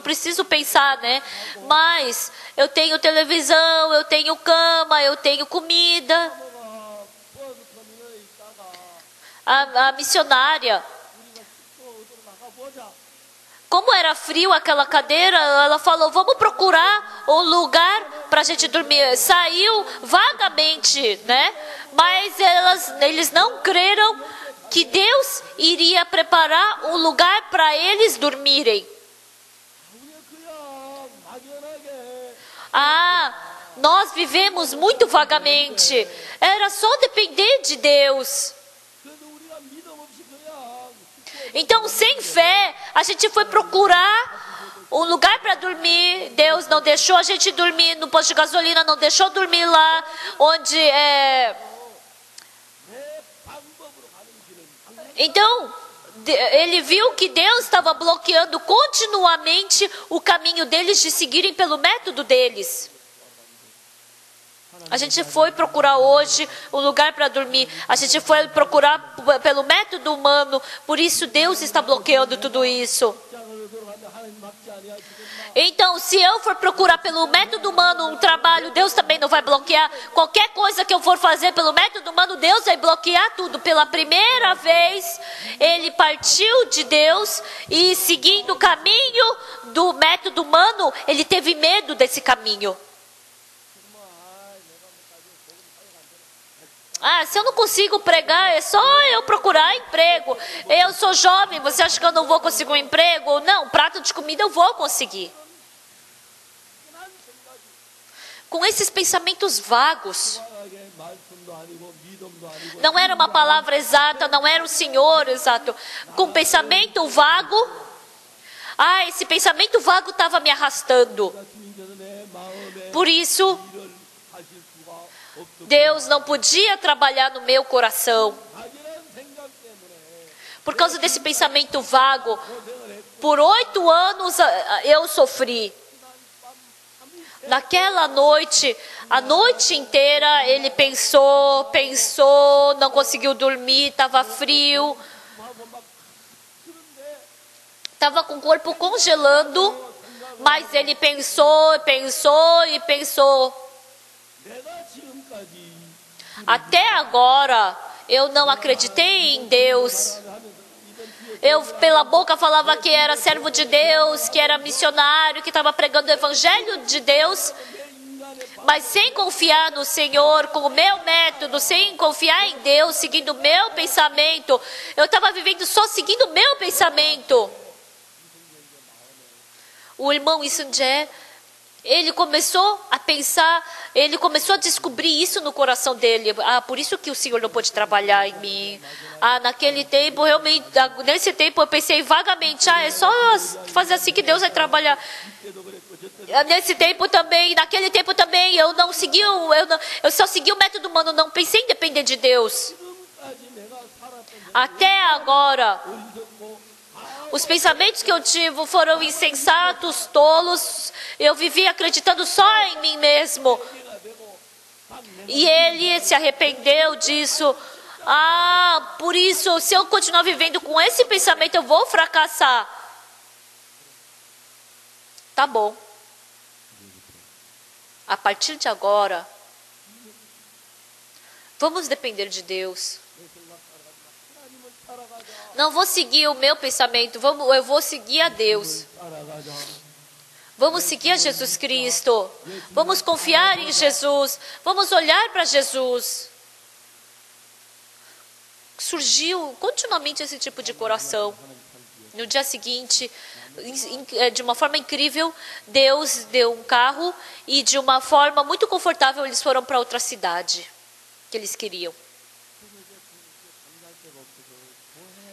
preciso pensar, né? Mas eu tenho televisão, eu tenho cama, eu tenho comida. A missionária, como era frio aquela cadeira, ela falou: vamos procurar um lugar para a gente dormir. Saiu vagamente, né? Mas eles não creram que Deus iria preparar um lugar para eles dormirem. Nós vivemos muito vagamente. Era só depender de Deus. Então, sem fé, a gente foi procurar um lugar para dormir. Deus não deixou a gente dormir no posto de gasolina, não deixou dormir lá onde Então, ele viu que Deus estava bloqueando continuamente o caminho deles de seguirem pelo método deles. A gente foi procurar hoje um lugar para dormir. A gente foi procurar pelo método humano. Por isso Deus está bloqueando tudo isso. Então, se eu for procurar pelo método humano um trabalho, Deus também não vai bloquear. Qualquer coisa que eu for fazer pelo método humano, Deus vai bloquear tudo. Pela primeira vez, ele partiu de Deus e, seguindo o caminho do método humano, ele teve medo desse caminho. Se eu não consigo pregar, é só eu procurar emprego. Eu sou jovem, você acha que eu não vou conseguir um emprego? Não, prato de comida eu vou conseguir. Com esses pensamentos vagos. Não era uma palavra exata, não era o Senhor exato. Com pensamento vago. Esse pensamento vago estava me arrastando. Por isso, Deus não podia trabalhar no meu coração. Por causa desse pensamento vago, por 8 anos eu sofri. Naquela noite, a noite inteira, ele pensou, não conseguiu dormir, estava frio, estava com o corpo congelando, mas ele pensou. Até agora, eu não acreditei em Deus. Eu, pela boca, falava que era servo de Deus, que era missionário, que estava pregando o evangelho de Deus, mas sem confiar no Senhor, com o meu método, sem confiar em Deus, seguindo o meu pensamento. Eu estava vivendo só seguindo o meu pensamento. O irmão Issunje, ele começou a pensar, ele começou a descobrir isso no coração dele. Por isso que o Senhor não pôde trabalhar em mim. Naquele tempo, realmente, nesse tempo eu pensei vagamente, é só fazer assim que Deus vai trabalhar. Nesse tempo também, naquele tempo também, eu só segui o método humano, não pensei em depender de Deus. Até agora, os pensamentos que eu tive foram insensatos, tolos. Eu vivi acreditando só em mim mesmo. E ele se arrependeu disso. Por isso, se eu continuar vivendo com esse pensamento, eu vou fracassar. Tá bom. A partir de agora, vamos depender de Deus. Não vou seguir o meu pensamento, eu vou seguir a Deus. Vamos seguir a Jesus Cristo. Vamos confiar em Jesus. Vamos olhar para Jesus. Surgiu continuamente esse tipo de coração. No dia seguinte, de uma forma incrível, Deus deu um carro e de uma forma muito confortável eles foram para outra cidade que eles queriam.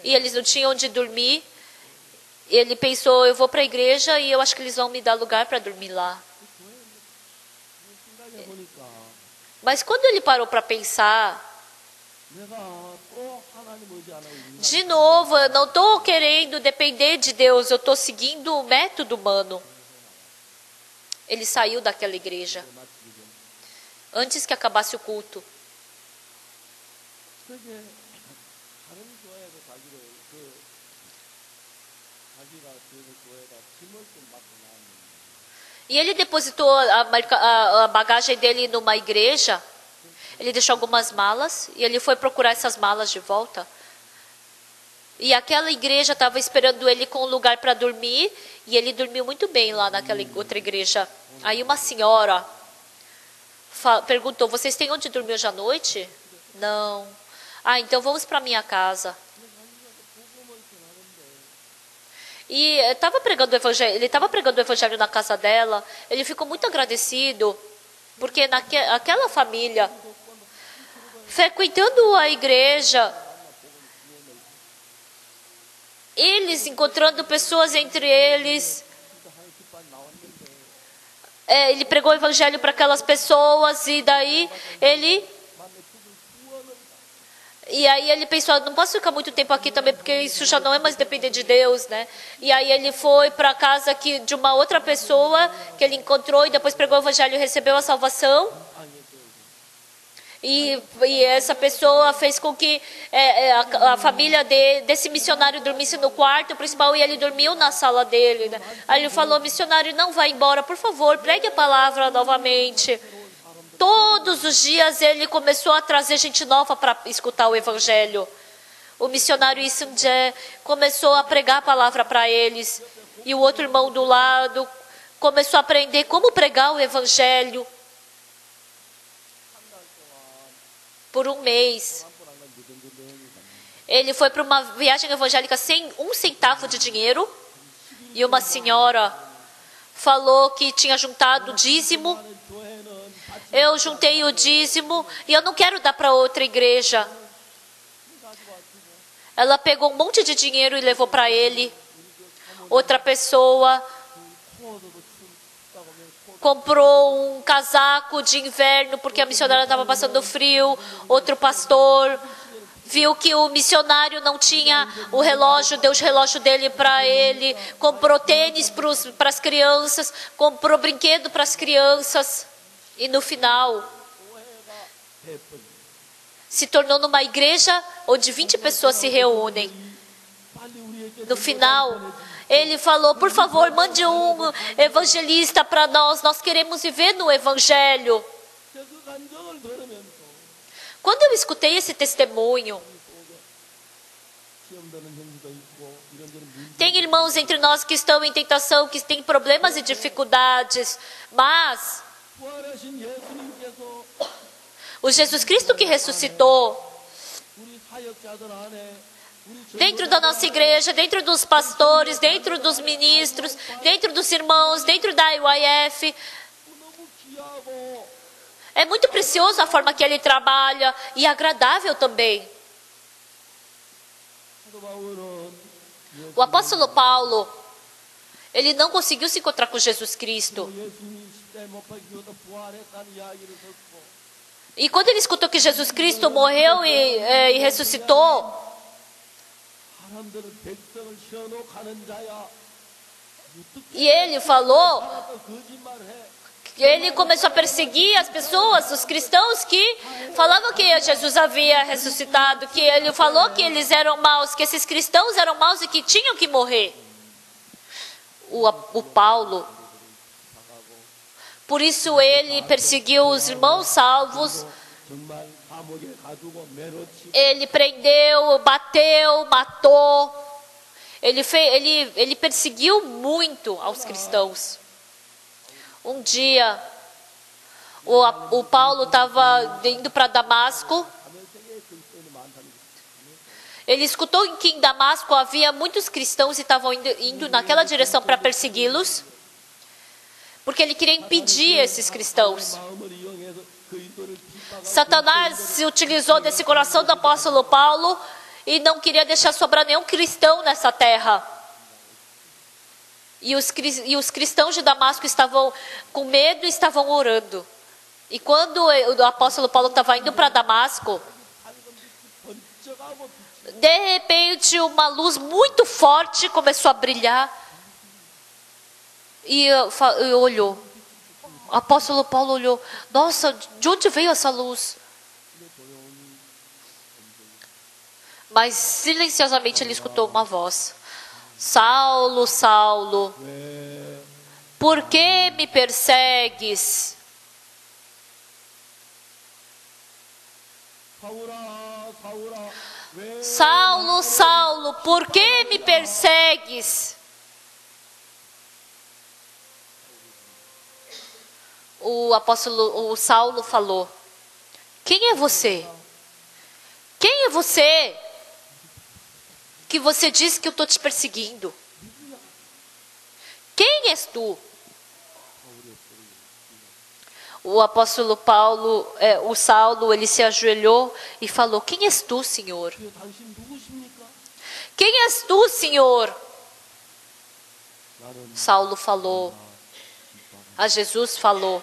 E eles não tinham onde dormir. Ele pensou, eu vou para a igreja e eu acho que eles vão me dar lugar para dormir lá. Mas quando ele parou para pensar, de novo, eu não estou querendo depender de Deus, eu estou seguindo o método humano. Ele saiu daquela igreja antes que acabasse o culto. E ele depositou a bagagem dele numa igreja. Ele deixou algumas malas e ele foi procurar essas malas de volta. E aquela igreja estava esperando ele com um lugar para dormir. E ele dormiu muito bem lá naquela outra igreja. Aí uma senhora perguntou, vocês têm onde dormir hoje à noite? Não. Então vamos para minha casa. E ele estava pregando o evangelho na casa dela. Ele ficou muito agradecido, porque aquela família, frequentando a igreja, eles encontrando pessoas entre eles, ele pregou o evangelho para aquelas pessoas e daí E aí ele pensou, não posso ficar muito tempo aqui também, porque isso já não é mais depender de Deus, né? E aí ele foi para a casa de uma outra pessoa que ele encontrou e depois pregou o evangelho e recebeu a salvação. E essa pessoa fez com que a família desse missionário dormisse no quarto principal e ele dormiu na sala dele, né? Aí ele falou, missionário, não vá embora, por favor, pregue a palavra novamente. Todos os dias ele começou a trazer gente nova para escutar o evangelho. O missionário Issunje começou a pregar a palavra para eles. E o outro irmão do lado começou a aprender como pregar o evangelho. Por um mês. Ele foi para uma viagem evangélica sem um centavo de dinheiro. E uma senhora falou que tinha juntado dízimo. Eu juntei o dízimo e eu não quero dar para outra igreja. Ela pegou um monte de dinheiro e levou para ele. Outra pessoa comprou um casaco de inverno porque a missionária estava passando frio. Outro pastor viu que o missionário não tinha o relógio, deu o relógio dele para ele, comprou tênis para as crianças, comprou brinquedo para as crianças. E no final, se tornou numa igreja onde 20 pessoas se reúnem. No final, ele falou, por favor, mande um evangelista para nós. Nós queremos viver no evangelho. Quando eu escutei esse testemunho, tem irmãos entre nós que estão em tentação, que têm problemas e dificuldades, mas o Jesus Cristo que ressuscitou, dentro da nossa igreja, dentro dos pastores, dentro dos ministros, dentro dos irmãos, dentro da IYF, é muito precioso a forma que ele trabalha e agradável também. O apóstolo Paulo, ele não conseguiu se encontrar com Jesus Cristo. E quando ele escutou que Jesus Cristo morreu e ressuscitou, e ele falou, ele começou a perseguir as pessoas, os cristãos que falavam que Jesus havia ressuscitado, que ele falou que eles eram maus, que esses cristãos eram maus e que tinham que morrer. O Paulo, por isso ele perseguiu os irmãos salvos, ele prendeu, bateu, matou, ele perseguiu muito aos cristãos. Um dia, o Paulo estava indo para Damasco. Ele escutou que em Damasco havia muitos cristãos e estavam indo naquela direção para persegui-los, porque ele queria impedir esses cristãos. Satanás se utilizou desse coração do apóstolo Paulo e não queria deixar sobrar nenhum cristão nessa terra. E os cristãos de Damasco estavam com medo e estavam orando. E quando o apóstolo Paulo estava indo para Damasco, de repente uma luz muito forte começou a brilhar. E olhou. O apóstolo Paulo olhou. Nossa, de onde veio essa luz? Mas silenciosamente ele escutou uma voz. Saulo, Saulo, por que me persegues? Saulo, Saulo, por que me persegues? O Saulo falou, quem é você? Quem é você? Que você diz que eu estou te perseguindo. Quem és tu? O apóstolo Paulo, o Saulo, ele se ajoelhou e falou, quem és tu, Senhor? Quem és tu, Senhor? Saulo falou, a Jesus falou,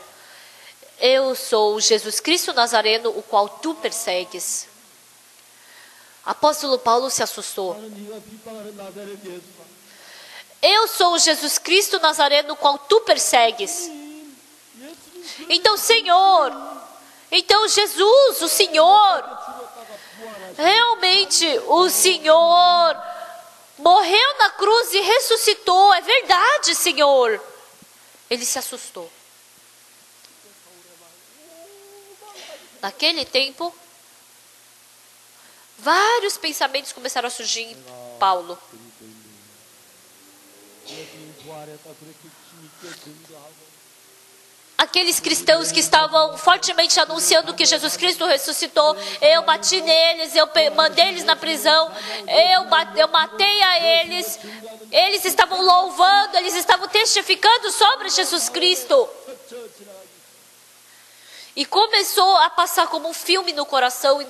eu sou Jesus Cristo Nazareno, o qual tu persegues. Apóstolo Paulo se assustou. Eu sou o Jesus Cristo Nazareno, o qual tu persegues. Então, Senhor, então Jesus, o Senhor, realmente o Senhor morreu na cruz e ressuscitou. É verdade, Senhor. Ele se assustou. Naquele tempo, vários pensamentos começaram a surgir em Paulo. Aqueles cristãos que estavam fortemente anunciando que Jesus Cristo ressuscitou, eu bati neles, eu mandei eles na prisão, eu matei a eles. Eles estavam louvando, eles estavam testificando sobre Jesus Cristo. E começou a passar como um filme no coração e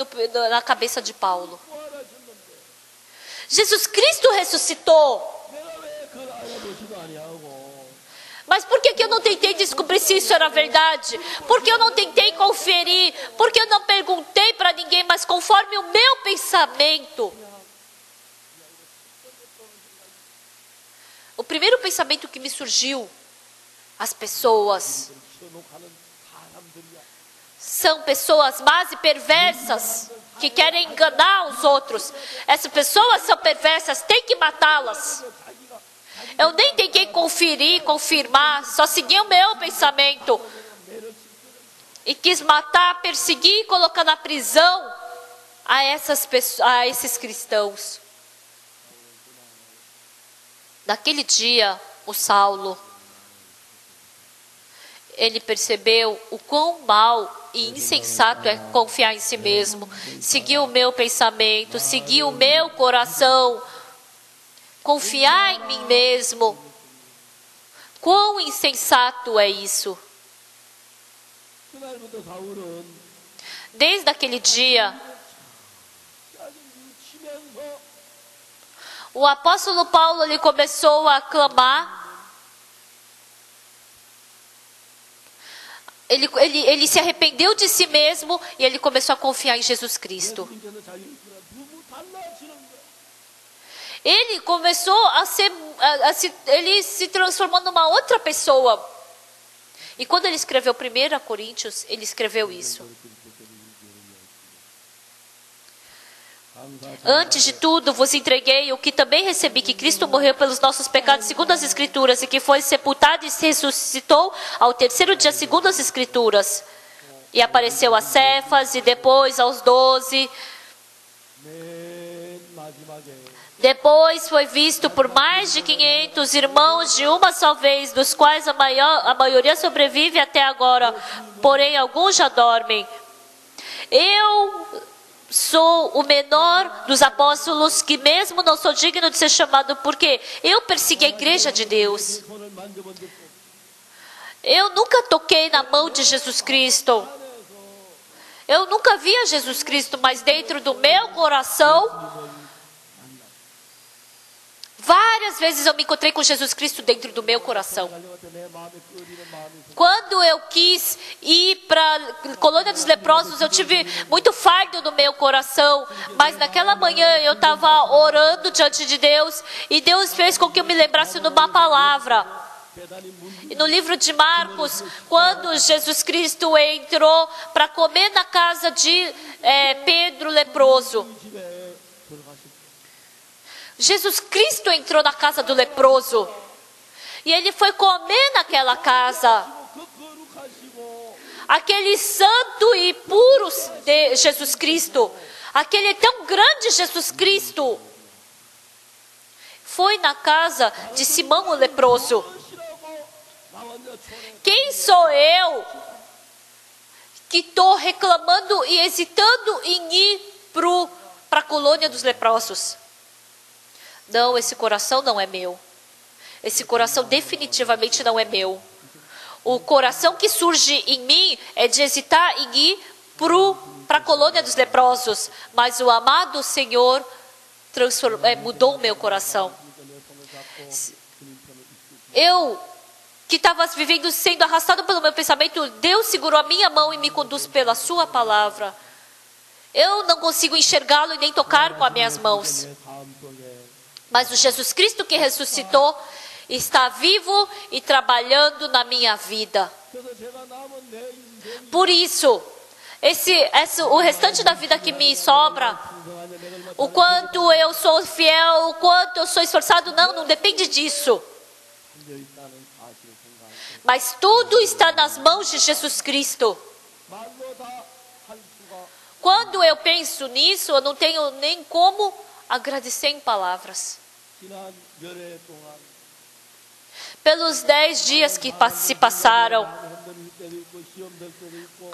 na cabeça de Paulo. Jesus Cristo ressuscitou. Mas por que eu não tentei descobrir se isso era verdade? Por que eu não tentei conferir? Por que eu não perguntei para ninguém, mas conforme o meu pensamento? O primeiro pensamento que me surgiu, as pessoas são pessoas más e perversas, que querem enganar os outros. Essas pessoas são perversas, tem que matá-las. Eu nem tentei conferir, confirmar, só segui o meu pensamento. E quis matar, perseguir e colocar na prisão a esses cristãos. Naquele dia, o Saulo, ele percebeu o quão mal e insensato é confiar em si mesmo. Seguir o meu pensamento, seguir o meu coração, confiar em mim mesmo. Quão insensato é isso. Desde aquele dia, o apóstolo Paulo ele começou a clamar. Ele se arrependeu de si mesmo e ele começou a confiar em Jesus Cristo. Ele começou ele se transformou numa outra pessoa. E quando ele escreveu 1 Coríntios, ele escreveu isso. Antes de tudo, vos entreguei o que também recebi, que Cristo morreu pelos nossos pecados, segundo as Escrituras, e que foi sepultado e se ressuscitou ao terceiro dia, segundo as Escrituras. E apareceu a Cefas, e depois aos 12. Depois foi visto por mais de 500 irmãos de uma só vez, dos quais a maioria sobrevive até agora, porém alguns já dormem. Eu sou o menor dos apóstolos, que mesmo não sou digno de ser chamado, porque eu persegui a igreja de Deus. Eu nunca toquei na mão de Jesus Cristo. Eu nunca via Jesus Cristo, mas dentro do meu coração, várias vezes eu me encontrei com Jesus Cristo dentro do meu coração. Quando eu quis ir para a colônia dos leprosos, eu tive muito fardo no meu coração. Mas naquela manhã eu estava orando diante de Deus. E Deus fez com que eu me lembrasse de uma palavra. E no livro de Marcos, quando Jesus Cristo entrou para comer na casa de Pedro leproso. Jesus Cristo entrou na casa do leproso. E ele foi comer naquela casa. Aquele santo e puro de Jesus Cristo. Aquele tão grande Jesus Cristo. Foi na casa de Simão o leproso. Quem sou eu que estou reclamando e hesitando em ir para a colônia dos leprosos? Não, esse coração não é meu. Esse coração definitivamente não é meu. O coração que surge em mim é de hesitar em ir para a colônia dos leprosos. Mas o amado Senhor mudou o meu coração. Eu, que estava vivendo sendo arrastado pelo meu pensamento, Deus segurou a minha mão e me conduz pela sua palavra. Eu não consigo enxergá-lo e nem tocar com as minhas mãos. Mas o Jesus Cristo que ressuscitou está vivo e trabalhando na minha vida. Por isso, o restante da vida que me sobra, o quanto eu sou fiel, o quanto eu sou esforçado, não depende disso. Mas tudo está nas mãos de Jesus Cristo. Quando eu penso nisso, eu não tenho nem como agradecer em palavras. Pelos 10 dias que se passaram,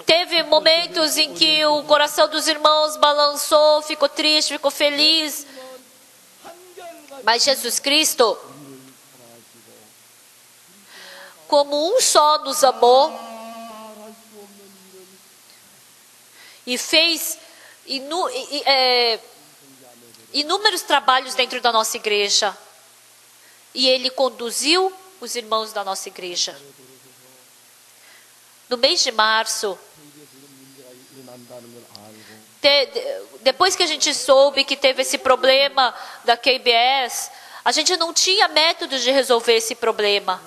teve momentos em que o coração dos irmãos balançou, ficou triste, ficou feliz. Mas Jesus Cristo, como um só, nos amou e fez inúmeros trabalhos dentro da nossa igreja. E Ele conduziu os irmãos da nossa igreja. No mês de março, depois que a gente soube que teve esse problema da KBS, a gente não tinha método de resolver esse problema.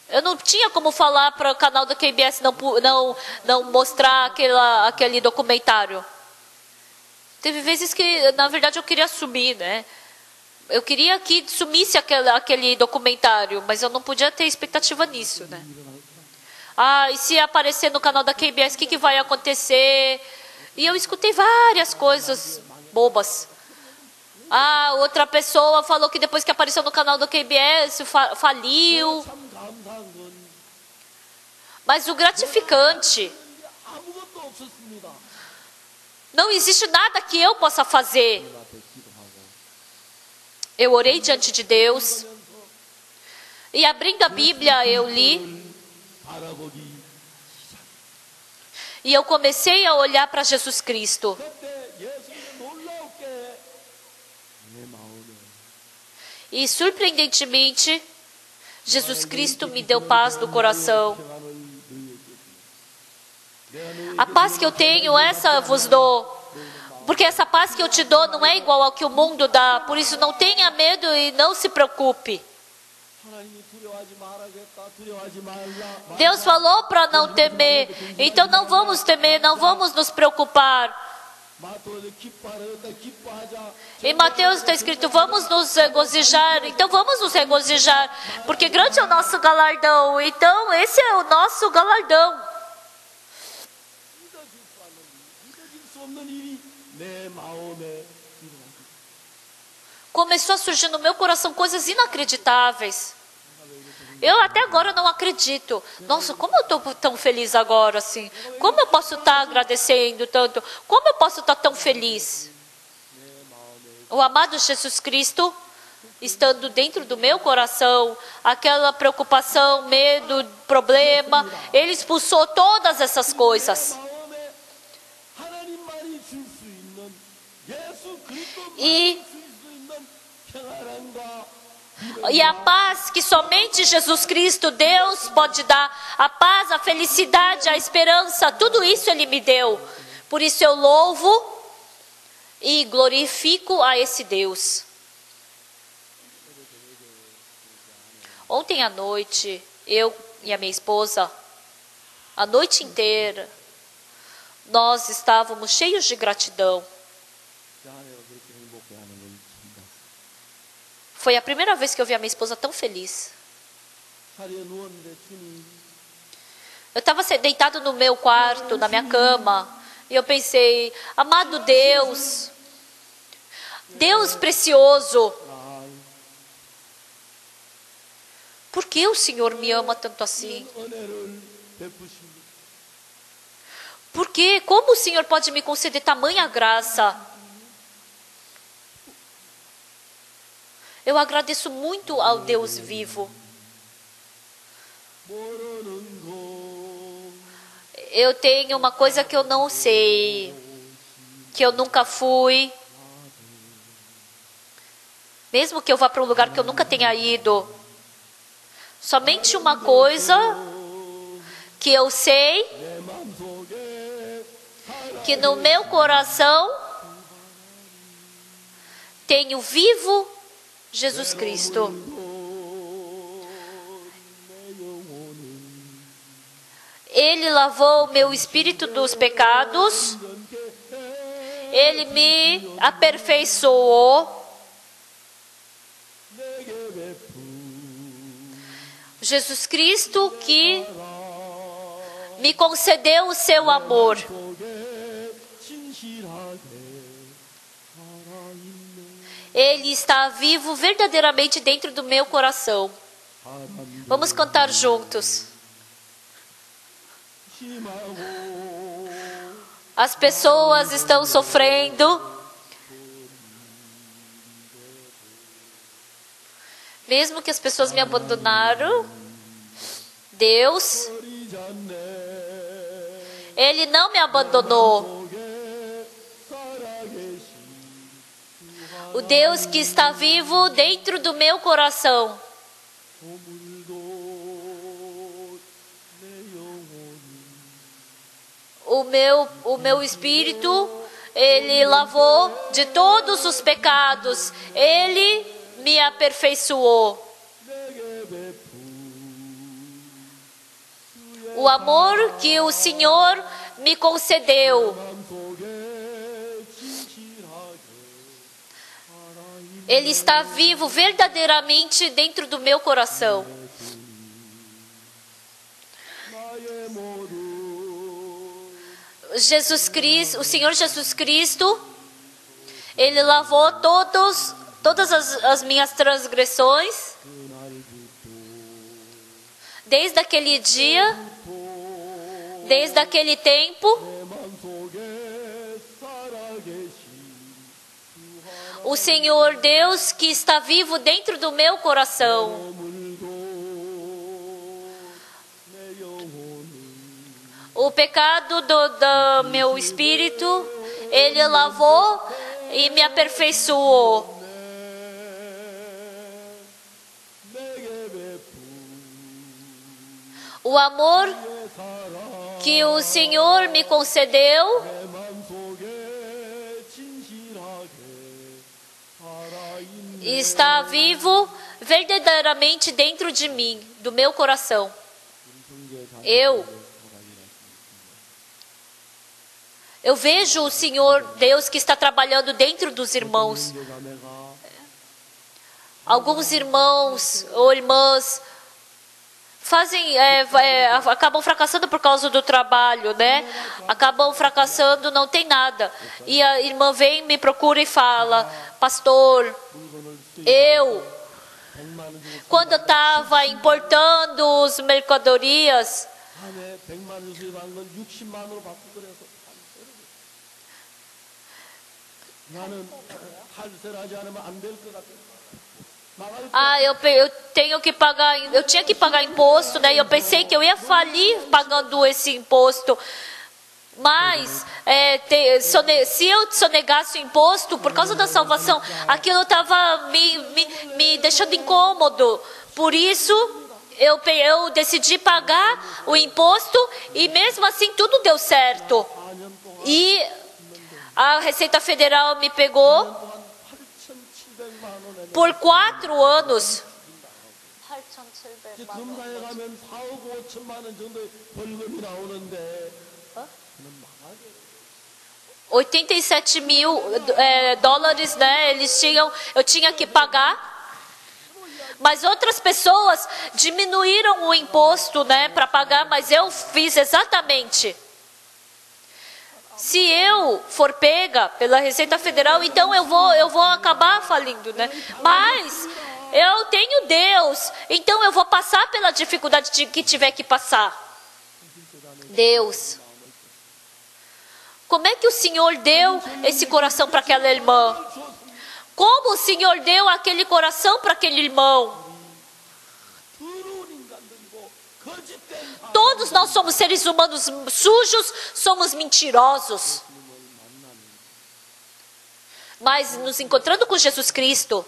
Eu não tinha como falar para o canal da KBS não mostrar aquele documentário. Teve vezes que, na verdade, eu queria sumir, né? Eu queria que sumisse aquele documentário, mas eu não podia ter expectativa nisso, né? E se aparecer no canal da KBS, o que vai acontecer? E eu escutei várias coisas bobas. Outra pessoa falou que depois que apareceu no canal da KBS, faliu. Mas o gratificante, não existe nada que eu possa fazer. Eu orei diante de Deus. E abrindo a Bíblia, eu li. E eu comecei a olhar para Jesus Cristo. E surpreendentemente, Jesus Cristo me deu paz no coração. A paz que eu tenho, essa eu vos dou. Porque essa paz que eu te dou não é igual ao que o mundo dá. Por isso não tenha medo e não se preocupe. Deus falou para não temer. Então não vamos temer, não vamos nos preocupar. Em Mateus está escrito, vamos nos regozijar. Então vamos nos regozijar, porque grande é o nosso galardão. Então esse é o nosso galardão. Começou a surgir no meu coração coisas inacreditáveis. Eu até agora não acredito. Nossa, como eu estou tão feliz agora assim? Como eu posso estar agradecendo tanto? Como eu posso estar tão feliz? O amado Jesus Cristo, estando dentro do meu coração, aquela preocupação, medo, problema, Ele expulsou todas essas coisas. E a paz que somente Jesus Cristo, Deus, pode dar, a paz, a felicidade, a esperança, tudo isso Ele me deu. Por isso eu louvo e glorifico a esse Deus. Ontem à noite, eu e a minha esposa, a noite inteira, nós estávamos cheios de gratidão. Foi a primeira vez que eu vi a minha esposa tão feliz. Eu estava deitado no meu quarto, na minha cama, e eu pensei, amado Deus, Deus precioso, por que o Senhor me ama tanto assim? Por quê? Como o Senhor pode me conceder tamanha graça? Eu agradeço muito ao Deus vivo. Eu tenho uma coisa que eu não sei, que eu nunca fui. Mesmo que eu vá para um lugar que eu nunca tenha ido. Somente uma coisa que eu sei, que no meu coração tenho vivo Jesus Cristo. Ele lavou o meu espírito dos pecados. Ele me aperfeiçoou. Jesus Cristo que me concedeu o seu amor. Ele está vivo verdadeiramente dentro do meu coração. Vamos cantar juntos. As pessoas estão sofrendo. Mesmo que as pessoas me abandonaram, Deus, Ele não me abandonou. O Deus que está vivo dentro do meu coração. O meu espírito, ele lavou de todos os pecados. Ele me aperfeiçoou. O amor que o Senhor me concedeu. Ele está vivo verdadeiramente dentro do meu coração. Jesus Cristo, o Senhor Jesus Cristo, Ele lavou todas as minhas transgressões. Desde aquele dia, desde aquele tempo, o Senhor Deus que está vivo dentro do meu coração. O pecado do meu espírito, Ele lavou e me aperfeiçoou. O amor que o Senhor me concedeu está vivo verdadeiramente dentro de mim, do meu coração. Eu vejo o Senhor Deus que está trabalhando dentro dos irmãos. Alguns irmãos ou irmãs acabam fracassando por causa do trabalho, né? Acabam fracassando, não tem nada. E a irmã vem, me procura e fala: pastor, quando eu estava importando as mercadorias, eu tinha que pagar imposto, né? E eu pensei que eu ia falir pagando esse imposto. Mas se eu sonegasse o imposto por causa da salvação, aquilo estava me deixando incômodo. Por isso, eu decidi pagar o imposto e mesmo assim tudo deu certo. E a Receita Federal me pegou por 4 anos. 87 mil dólares, né? Eu tinha que pagar. Mas outras pessoas diminuíram o imposto, né, para pagar, mas eu fiz exatamente. Se eu for pega pela Receita Federal, então eu vou acabar falindo, né? Mas eu tenho Deus, então eu vou passar pela dificuldade que tiver que passar. Deus, como é que o Senhor deu esse coração para aquela irmã? Como o Senhor deu aquele coração para aquele irmão? Todos nós somos seres humanos sujos, somos mentirosos. Mas nos encontrando com Jesus Cristo,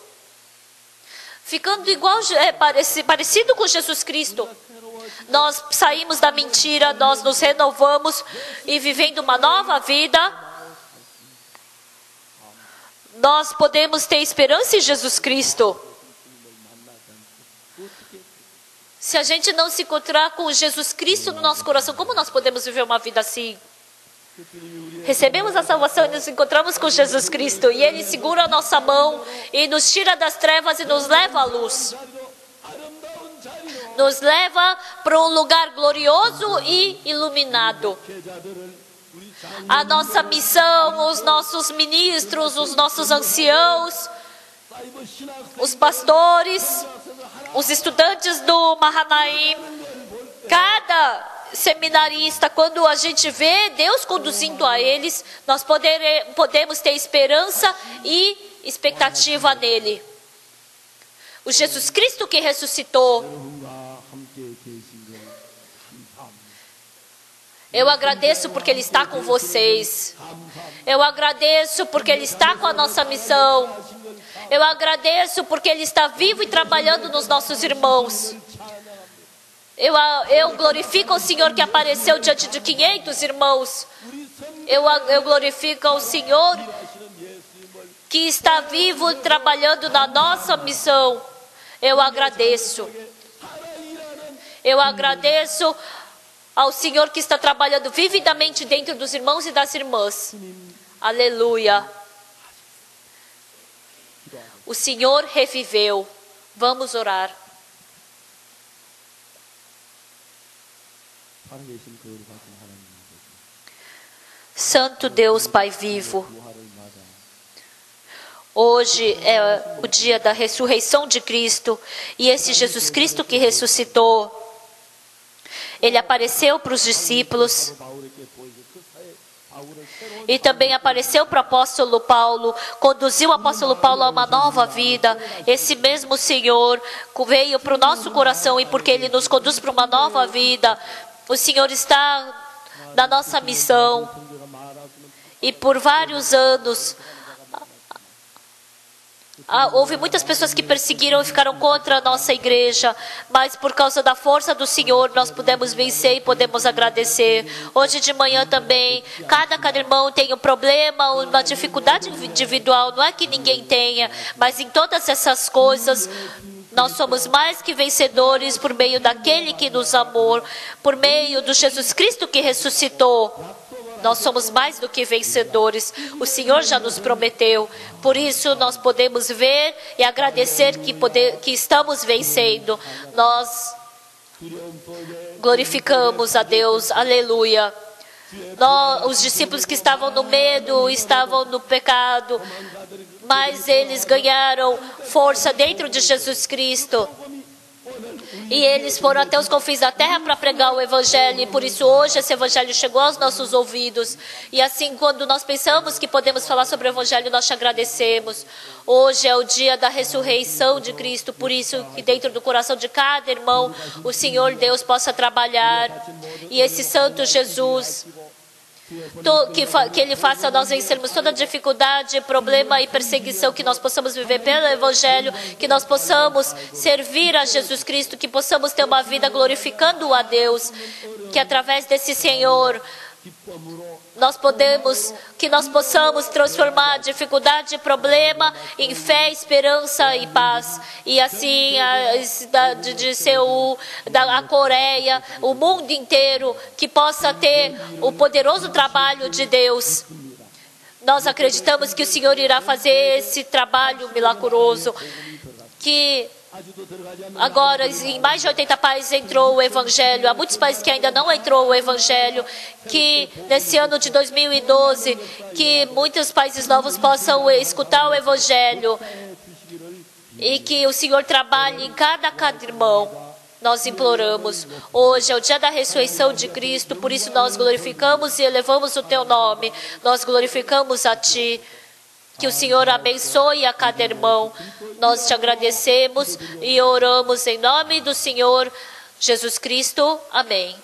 ficando parecido com Jesus Cristo, nós saímos da mentira, nós nos renovamos e vivendo uma nova vida, nós podemos ter esperança em Jesus Cristo. Se a gente não se encontrar com Jesus Cristo no nosso coração, como nós podemos viver uma vida assim? Recebemos a salvação e nos encontramos com Jesus Cristo. E Ele segura a nossa mão e nos tira das trevas e nos leva à luz. Nos leva para um lugar glorioso e iluminado. A nossa missão, os nossos ministros, os nossos anciãos, os pastores, os estudantes do Mahanaim, cada seminarista, quando a gente vê Deus conduzindo a eles, nós podemos ter esperança e expectativa nele. O Jesus Cristo que ressuscitou. Eu agradeço porque Ele está com vocês. Eu agradeço porque Ele está com a nossa missão. Eu agradeço porque Ele está vivo e trabalhando nos nossos irmãos. Eu glorifico ao Senhor que apareceu diante de 500 irmãos. Eu glorifico ao Senhor que está vivo trabalhando na nossa missão. Eu agradeço. Eu agradeço ao Senhor que está trabalhando vividamente dentro dos irmãos e das irmãs. Aleluia. O Senhor reviveu. Vamos orar. Santo Deus, Pai vivo, hoje é o dia da ressurreição de Cristo, e esse Jesus Cristo que ressuscitou, Ele apareceu para os discípulos e também apareceu para o apóstolo Paulo, conduziu o apóstolo Paulo a uma nova vida. Esse mesmo Senhor veio para o nosso coração, e porque Ele nos conduz para uma nova vida, o Senhor está na nossa missão. E por vários anos, houve muitas pessoas que perseguiram e ficaram contra a nossa igreja, mas por causa da força do Senhor, nós pudemos vencer e podemos agradecer. Hoje de manhã também, cada irmão tem um problema, uma dificuldade individual, não é que ninguém tenha, mas em todas essas coisas, nós somos mais que vencedores por meio daquele que nos amou, por meio do Jesus Cristo que ressuscitou. Nós somos mais do que vencedores. O Senhor já nos prometeu. Por isso, nós podemos ver e agradecer que estamos vencendo. Nós glorificamos a Deus. Aleluia. Os discípulos que estavam no medo, estavam no pecado, mas eles ganharam força dentro de Jesus Cristo. E eles foram até os confins da terra para pregar o Evangelho. E por isso hoje esse Evangelho chegou aos nossos ouvidos. E assim, quando nós pensamos que podemos falar sobre o Evangelho, nós te agradecemos. Hoje é o dia da ressurreição de Cristo. Por isso que dentro do coração de cada irmão, o Senhor Deus possa trabalhar. E esse Santo Jesus, que Ele faça nós vencermos toda dificuldade, problema e perseguição, que nós possamos viver pelo Evangelho, que nós possamos servir a Jesus Cristo, que possamos ter uma vida glorificando a Deus, que através desse Senhor que nós possamos transformar dificuldade e problema em fé, esperança e paz. E assim a cidade de Seul, a Coreia, o mundo inteiro, que possa ter o poderoso trabalho de Deus. Nós acreditamos que o Senhor irá fazer esse trabalho milagroso, que agora em mais de 80 países entrou o Evangelho. Há muitos países que ainda não entrou o Evangelho. Que nesse ano de 2012, que muitos países novos possam escutar o Evangelho. E que o Senhor trabalhe em cada irmão. Nós imploramos. Hoje é o dia da ressurreição de Cristo. Por isso nós glorificamos e elevamos o Teu nome. Nós glorificamos a Ti. Que o Senhor abençoe a cada irmão. Nós te agradecemos e oramos em nome do Senhor Jesus Cristo. Amém.